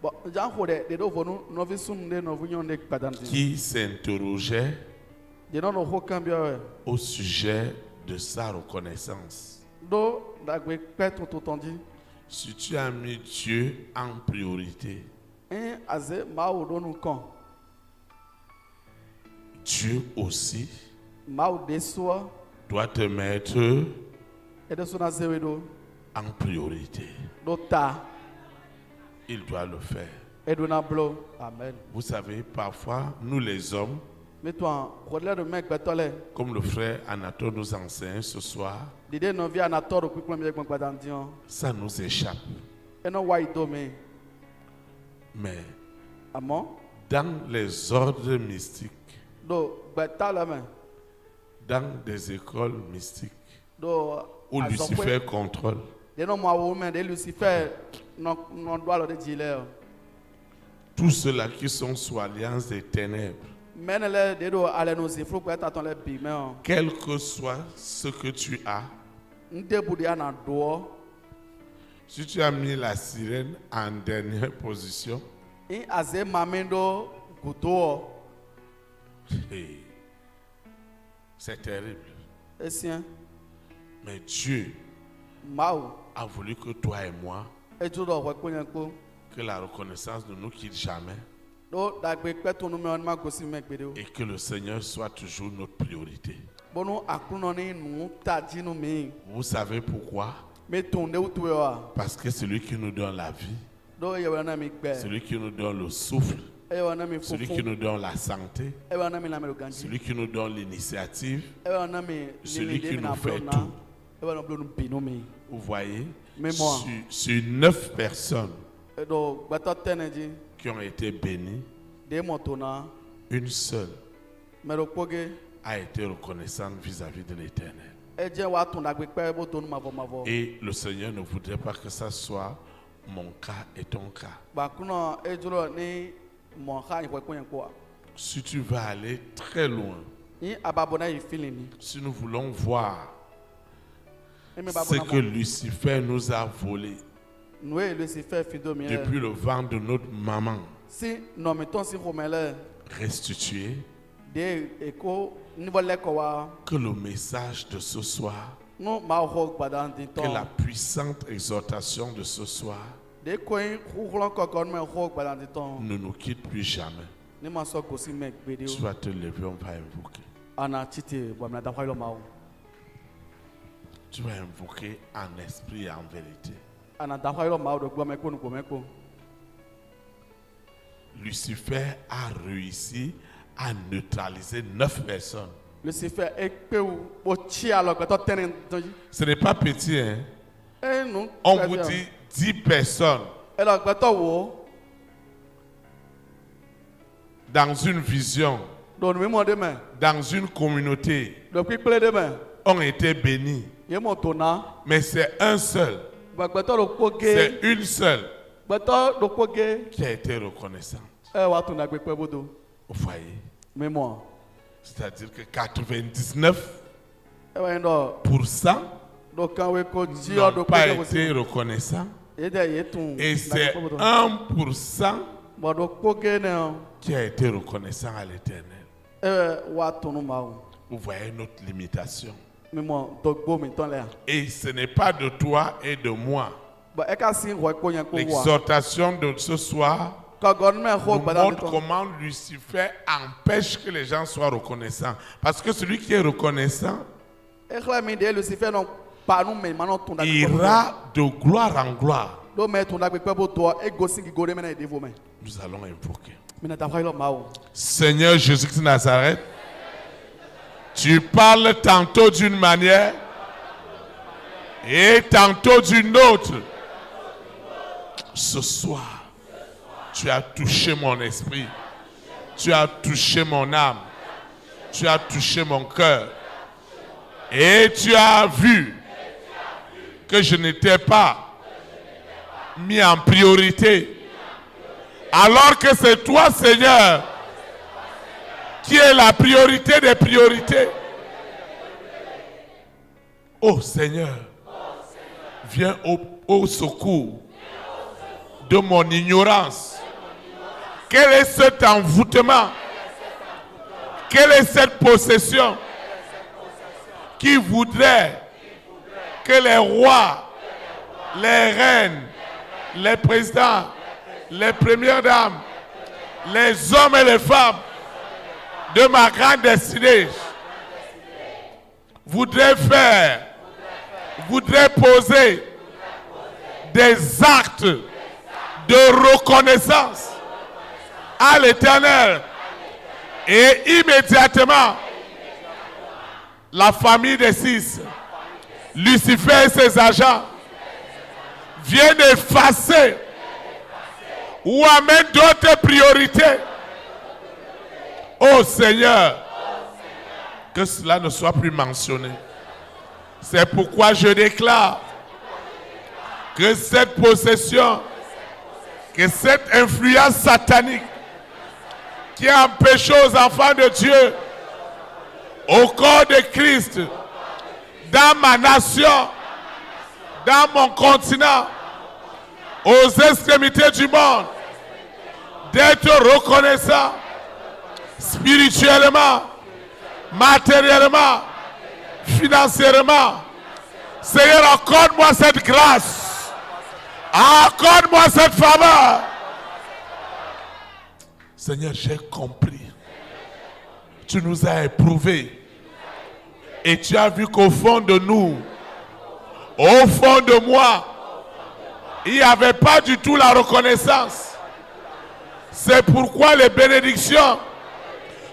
Bon, j'en connais des deux vont nous visons de nos vignons de padanti. qui s'interrogeait Des non au cambio. au sujet de sa reconnaissance. Do dagbe père tout entendu. Si tu as mis Dieu en priorité, Un azé mau do nous con. Dieu aussi Mau dessous doit te mettre et dessous na zéro do en priorité. do ta. Il doit le faire. Edwina Blo. Amen. Vous savez, parfois, nous les hommes, Mais toi, relais de mec betole. comme le frère Anatole nous enseigne ce soir, L'idée non vient à tort au plus premier qu'on va dire. ça nous échappe. Et non white domé. Mais Amen. dans les ordres mystiques, Do betale main. dans des écoles mystiques, Do où Lucifer contrôle, de non moi woman de Lucifer non doit le dire. tous ceux-là qui sont sous alliance des ténèbres, Menele de do aller nous il faut que t'attends les piments. quel que soit ce que tu as, Ndebudi ana do. si tu as mis la sirène en dernière position, In aze mamendo gudo. hey, c'est terrible. Essien Mais Dieu mau. a voulu que toi et moi, Et tout do rekonyanko. que la reconnaissance ne nous quitte jamais Do dagbe peto no me on ma gosi mekbedo. et que le Seigneur soit toujours notre priorité. Bono akuno ni nu taji no mi. Vous savez pourquoi? Me tonde utuwa. Parce que c'est lui qui nous donne la vie, Do ye wana mi gbe. celui qui nous donne le souffle, E wana mi celui fufu. qui nous donne la santé, E wana mi la me ganji. celui qui nous donne l'initiative. E wana mi Celui qui mi nous fait na. tout. E wana blo no bino mi. Vous voyez, Mais moi. sur 9 personnes E do gbato teneji. qui ont été bénies, De motona. une seule Me do poge. a été reconnaissante vis-à-vis de l'Éternel. E je wa ton dagbe pe bo tonu mavo. Et le Seigneur ne voudrait pas que ça soit mon cas et ton cas. Ba kuno e juro ni mo ha ifo konyanko. Si tu vas aller très loin, Ni ababona yi feeling. si nous voulons voir E me ce babona. que Lucifer nous a volé Noé Lucifer fido mi. depuis le ventre de notre maman, Si non mettons si romele. restitué, De eko ni bolé ko wa. que le message de ce soir, No ma ho gbadan di que ton. la puissante exhortation de ce soir De koin khulon kokon me ho gbadan di ton. ne nous quitte plus jamais. Ni ma so gosi me gbede Tu o. vas te lever, on va invoquer. Ana titi bo me da fa lo ma o. Tu vas invoquer en esprit et en vérité. Ana da fa lo ma o do gbo me ko nu gbo me ko. Lucifer a réussi à neutraliser 9 personnes. Lucifer e pe o bo chi alo gbato tenen don. Ce n'est pas petit, hein? E nu. On vous dit 10 personnes E lo gbato wo. dans une vision, Do nu mo de me. dans une communauté, Do pipele de me. ont été bénis. Ye mo tona. Mais c'est un seul, Gbato do poge. c'est une seule Gbato do poge. qui a été reconnaissante E wa ton dagbe pe bodo. au foyer. Mais moi. C'est-à-dire que 99% E wa ndo do kan we ko ji o n'ont do pas poge été ko. reconnaissants. E de ye tun. Et c'est 1% Bo do poge ne. qui a été reconnaissant à l'Éternel. E wa tonu ma o. Vous voyez notre limitation. Mais moi do gbo mi ton le. Et ce n'est pas de toi et de moi. Ba e ka sin ho ko yan ko wa. L'exhortation de ce soir Ka gon me ho nous gbadan di montre ton. comment Lucifer empêche que les gens soient reconnaissants. Parce que celui qui est reconnaissant E khla mi de Lucifer non pa nu me ma non ton dagbe. ira de gloire en gloire. Do me ton dagbe pe bo to e go sin ki go de me na de vo me. Nous allons invoquer. Mi na ta fa lo ma o. Seigneur Jésus-Christ de Nazareth, tu parles tantôt d'une manière et tantôt d'une autre. Ce soir, tu as touché mon esprit, tu as touché mon âme, tu as touché mon cœur et tu as vu que je n'étais pas mis en priorité. Alors que c'est toi, Seigneur, qui est la priorité des priorités. Oh Seigneur, viens au secours de mon ignorance. Quel est cet envoûtement? Quelle est cette possession qui voudrait que les rois, les reines, les présidents, les premières dames, les hommes et les femmes de ma grande destinée voudraient poser des actes de reconnaissance à l'Éternel. Et immédiatement, la famille des 6, Lucifer et ses agents, viennent effacer ou amènent d'autres priorités. Oh Seigneur, que cela ne soit plus mentionné. C'est pourquoi je déclare que cette possession, que cette influence satanique qui a empêché aux enfants de Dieu, au corps de Christ, dans ma nation, dans mon continent, aux extrémités du monde, d'être reconnaissant spirituellement, matériellement, financièrement. Seigneur, accorde-moi cette grâce. Accorde-moi cette faveur. Seigneur, j'ai compris. Tu nous as éprouvés. Et tu as vu qu'au fond de nous, au fond de moi, il n'y avait pas du tout la reconnaissance. C'est pourquoi les bénédictions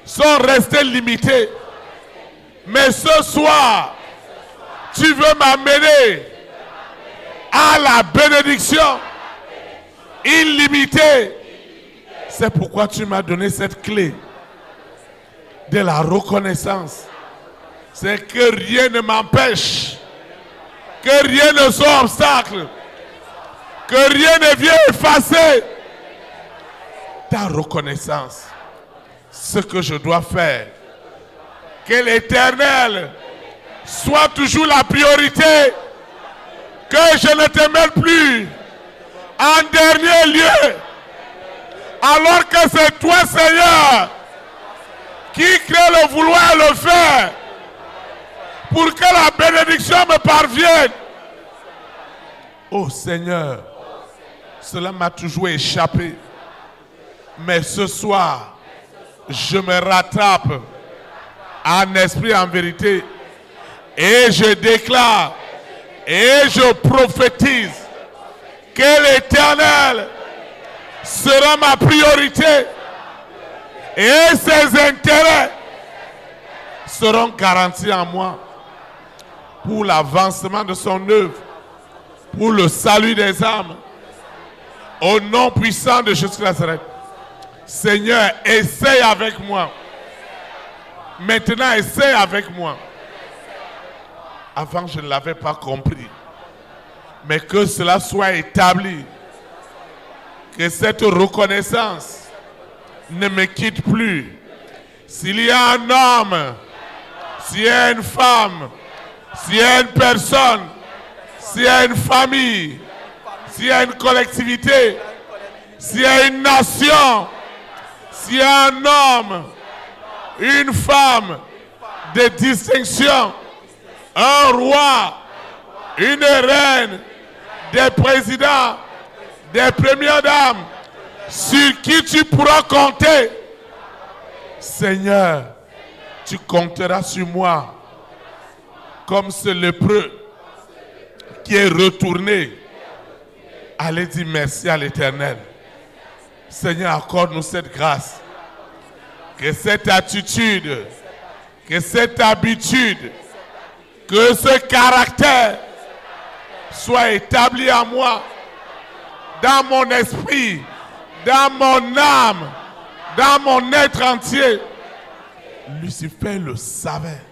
sont restées limitées. Mais ce soir, tu veux m'amener à la bénédiction illimitée. C'est pourquoi tu m'as donné cette clé de la reconnaissance. C'est que rien ne m'empêche, que rien ne soit obstacle, que rien ne vienne effacer ta reconnaissance. Ce que je dois faire, que l'Éternel soit toujours la priorité, que je ne te mette plus en dernier lieu, alors que c'est toi, Seigneur, qui crée le vouloir et le faire, pour que la bénédiction me parvienne. Oh Seigneur, cela m'a toujours échappé, mais ce soir, je me rattrape en esprit, en vérité, et je déclare et je prophétise que l'Éternel sera ma priorité et ses intérêts seront garantis en moi pour l'avancement de son œuvre, pour le salut des âmes, au nom puissant de Jésus de Nazareth. Seigneur, essaye avec moi. Maintenant, essaye avec moi. Avant, je ne l'avais pas compris. Mais que cela soit établi. Que cette reconnaissance ne me quitte plus. S'il y a un homme, s'il y a une femme, s'il y a une personne, s'il y a une famille, s'il y a une collectivité, s'il y a une nation, s'il y a un homme, une femme de distinction, un roi, une reine, des présidents, des premières dames, sur qui tu pourras compter. Seigneur, tu compteras sur moi comme ce lépreux qui est retourné. Allez dire merci à l'Éternel. Seigneur, accorde-nous cette grâce. Que cette attitude, que cette habitude, que ce caractère soit établi en moi, dans mon esprit, dans mon âme, dans mon être entier. Lucifer le savait.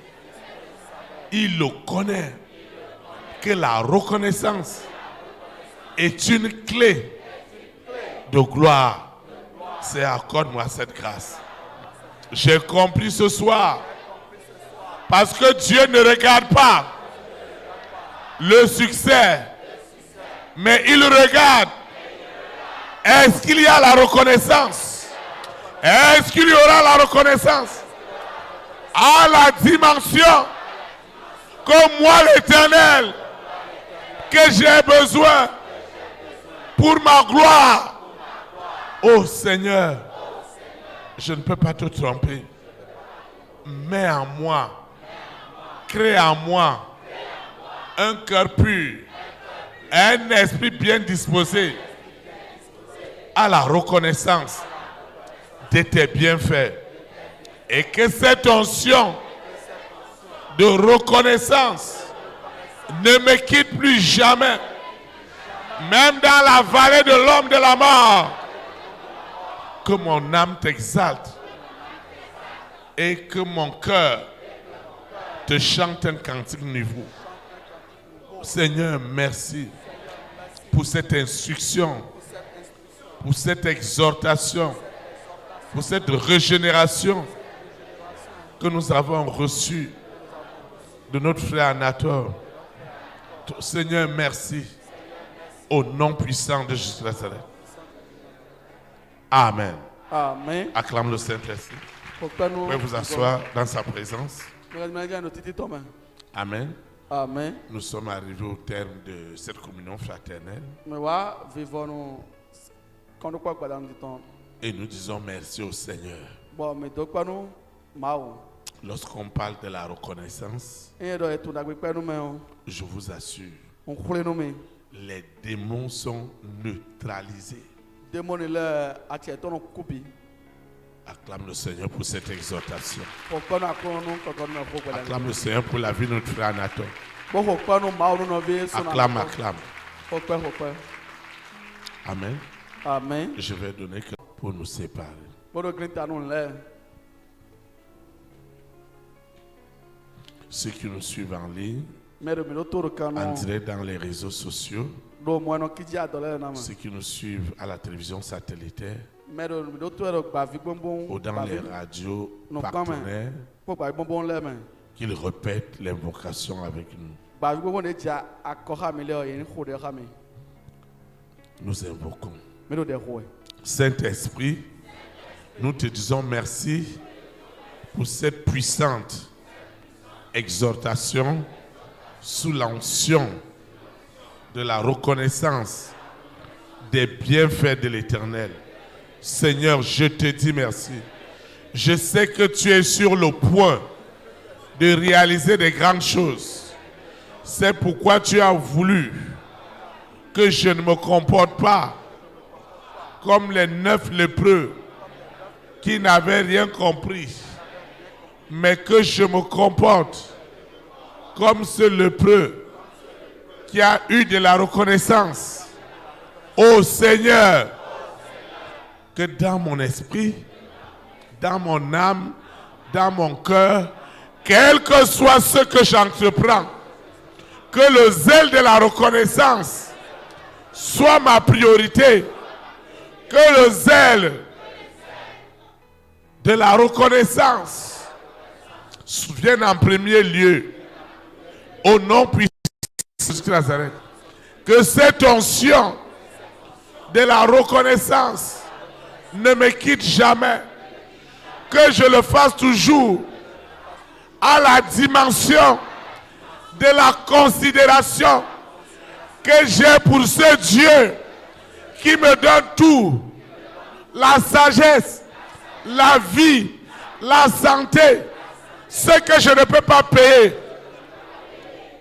Il le connaît. Que la reconnaissance est une clé de gloire. C'est accorde-moi cette grâce. J'ai compris ce soir. Parce que Dieu ne regarde pas le succès, mais il regarde. Est-ce qu'il y a la reconnaissance? Est-ce qu'il y aura la reconnaissance à la dimension que moi, l'Éternel, que j'ai besoin pour ma gloire? Oh Seigneur, je ne peux pas te tromper. Mets en moi, crée en moi un cœur pur, un esprit bien disposé, à la reconnaissance de tes bienfaits. Et que cette onction de reconnaissance ne me quitte plus jamais. Même dans la vallée de l'homme de la mort. Que mon âme t'exalte. Et que mon cœur te chante un cantique nouveau. Seigneur, merci pour cette instruction, pour cette exhortation, pour cette régénération que nous avons reçue de notre frère Anator. Seigneur, merci. Au nom puissant de Jésus de Nazareth. Amen. Amen. Acclame le Saint-Esprit. Vous pouvez vous asseoir dans sa présence. Amen. Amen. Nous sommes arrivés au terme de cette communion fraternelle. Et nous disons merci au Seigneur. Lorsqu'on parle de la reconnaissance, je vous assure, les démons sont neutralisés. Acclame le Seigneur pour cette exhortation. Acclame le Seigneur pour la vie de notre frère Anator. Acclame, acclame. Amen. Amen. Je vais donner que pour nous séparer. Ceux qui nous suivent en ligne, en direct dans les réseaux sociaux, ceux qui nous suivent à la télévision satellitaire, ou dans les radios partenaires, qu'ils répètent l'invocation avec nous. Nous invoquons. Saint-Esprit, nous te disons merci pour cette puissante exhortation sous l'onction de la reconnaissance des bienfaits de l'Éternel. Seigneur, je te dis merci. Je sais que tu es sur le point de réaliser des grandes choses. C'est pourquoi tu as voulu que je ne me comporte pas comme les 9 lépreux qui n'avaient rien compris, mais que je me comporte comme ce lépreux qui a eu de la reconnaissance. Ô Seigneur, que dans mon esprit, dans mon âme, dans mon cœur, quel que soit ce que j'entreprends, que le zèle de la reconnaissance soit ma priorité, que le zèle de la reconnaissance vienne en premier lieu, au nom puissant de Jésus de Nazareth. Que cette onction de la reconnaissance ne me quitte jamais, que je le fasse toujours à la dimension de la considération que j'ai pour ce Dieu qui me donne tout, la sagesse, la vie, la santé, ce que je ne peux pas payer.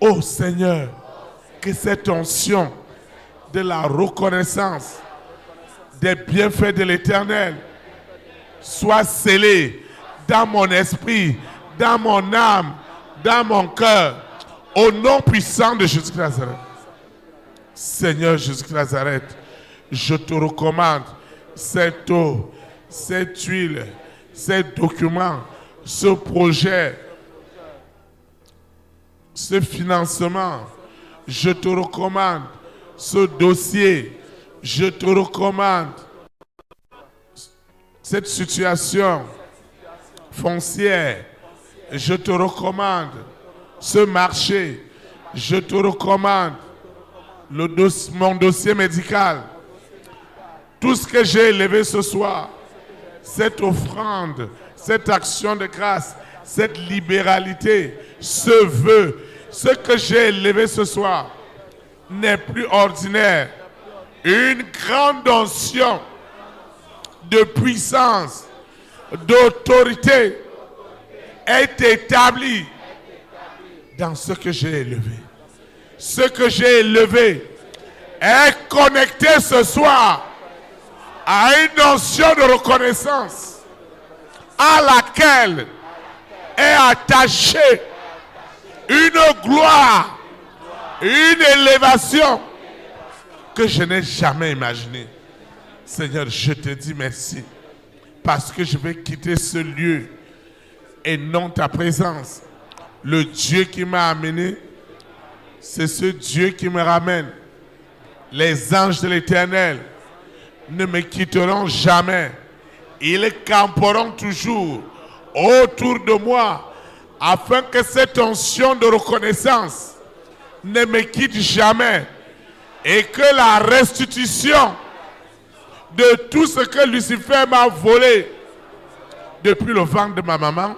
Ô Seigneur, que cette onction de la reconnaissance des bienfaits de l'Éternel soit scellée dans mon esprit, dans mon âme, dans mon cœur, au nom puissant de Jésus de Nazareth. Seigneur Jésus de Nazareth, je te recommande cette eau, cette huile, ces documents, ce projet, ce financement. Je te recommande ce dossier. Je te recommande cette situation foncière. Je te recommande ce marché. Je te recommande mon dossier médical. Tout ce que j'ai élevé ce soir, cette offrande, cette action de grâce, cette libéralité, ce vœu, ce que j'ai élevé ce soir n'est plus ordinaire. Une grande onction de puissance, d'autorité est établie dans ce que j'ai élevé. Ce que j'ai élevé est connecté ce soir à une notion de reconnaissance à laquelle est attachée une gloire, une élévation que je n'ai jamais imaginée. Seigneur, je te dis merci parce que je vais quitter ce lieu et non ta présence. Le Dieu qui m'a amené, c'est ce Dieu qui me ramène. Les anges de l'Éternel ne me quitteront jamais. Ils camperont toujours autour de moi afin que cette onction de reconnaissance ne me quitte jamais et que la restitution de tout ce que Lucifer m'a volé depuis le ventre de ma maman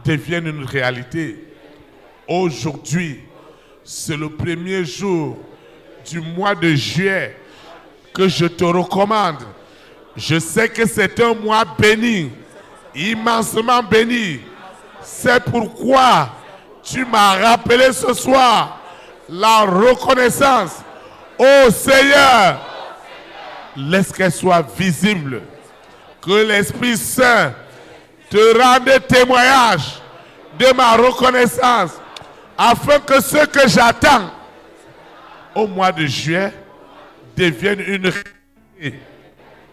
devienne une réalité. Aujourd'hui, c'est le premier jour du mois de juillet que je te recommande. Je sais que c'est un mois béni, immensement béni. C'est pourquoi tu m'as rappelé ce soir la reconnaissance. Ô Seigneur, laisse qu'elle soit visible. Que l'Esprit Saint te rende témoignage de ma reconnaissance afin que ce que j'attends au mois de juillet devienne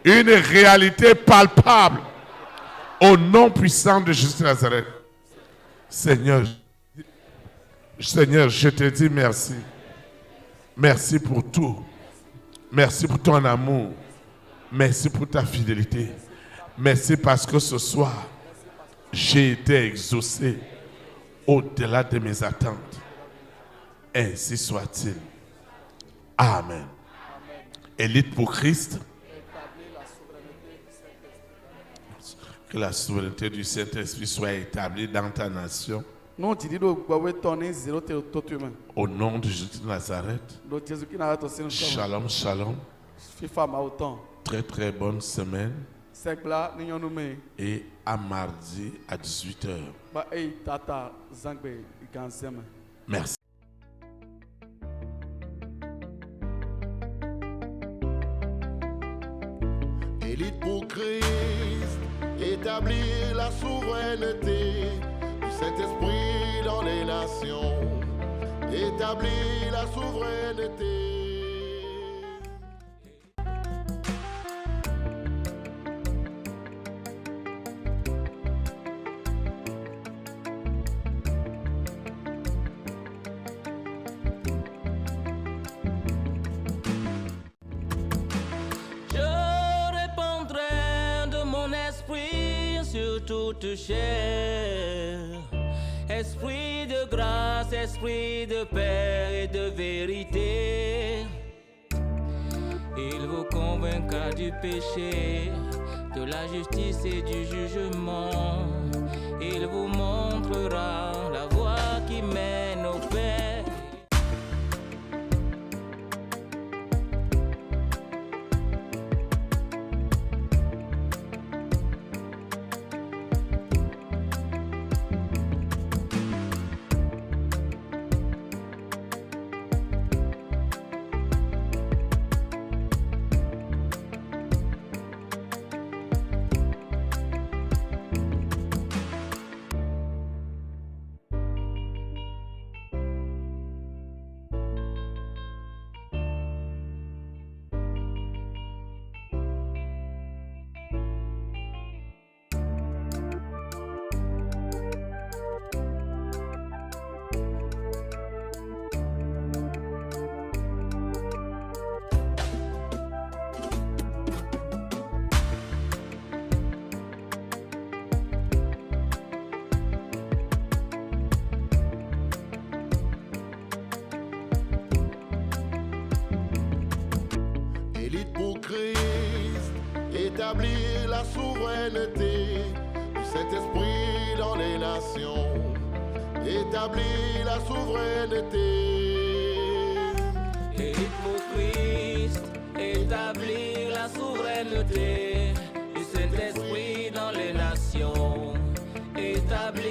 une réalité palpable au nom puissant de Jésus de Nazareth. Seigneur, je te dis merci. Merci pour tout. Merci pour ton amour. Merci pour ta fidélité. Merci parce que ce soir, j'ai été exaucé au-delà de mes attentes. Ainsi soit-il. Amen. Élite pour Christ. Que la souveraineté du Saint-Esprit soit établie dans ta nation. Au nom de Jésus de Nazareth. Shalom, shalom. Très très bonne semaine. Et à mardi à 18h. Merci. Élite pour Christ, établir la souveraineté du Saint-Esprit dans les nations. Établir la souveraineté. Toute chair, esprit de grâce, esprit de paix et de vérité, il vous convaincra du péché, de la justice et du jugement, il vous montrera la voie qui mène au Père. Élite pour Christ, établir la souveraineté du Saint-Esprit dans les nations. Établir la souveraineté. Élite pour Christ, établir la souveraineté du Saint-Esprit dans les nations. Établir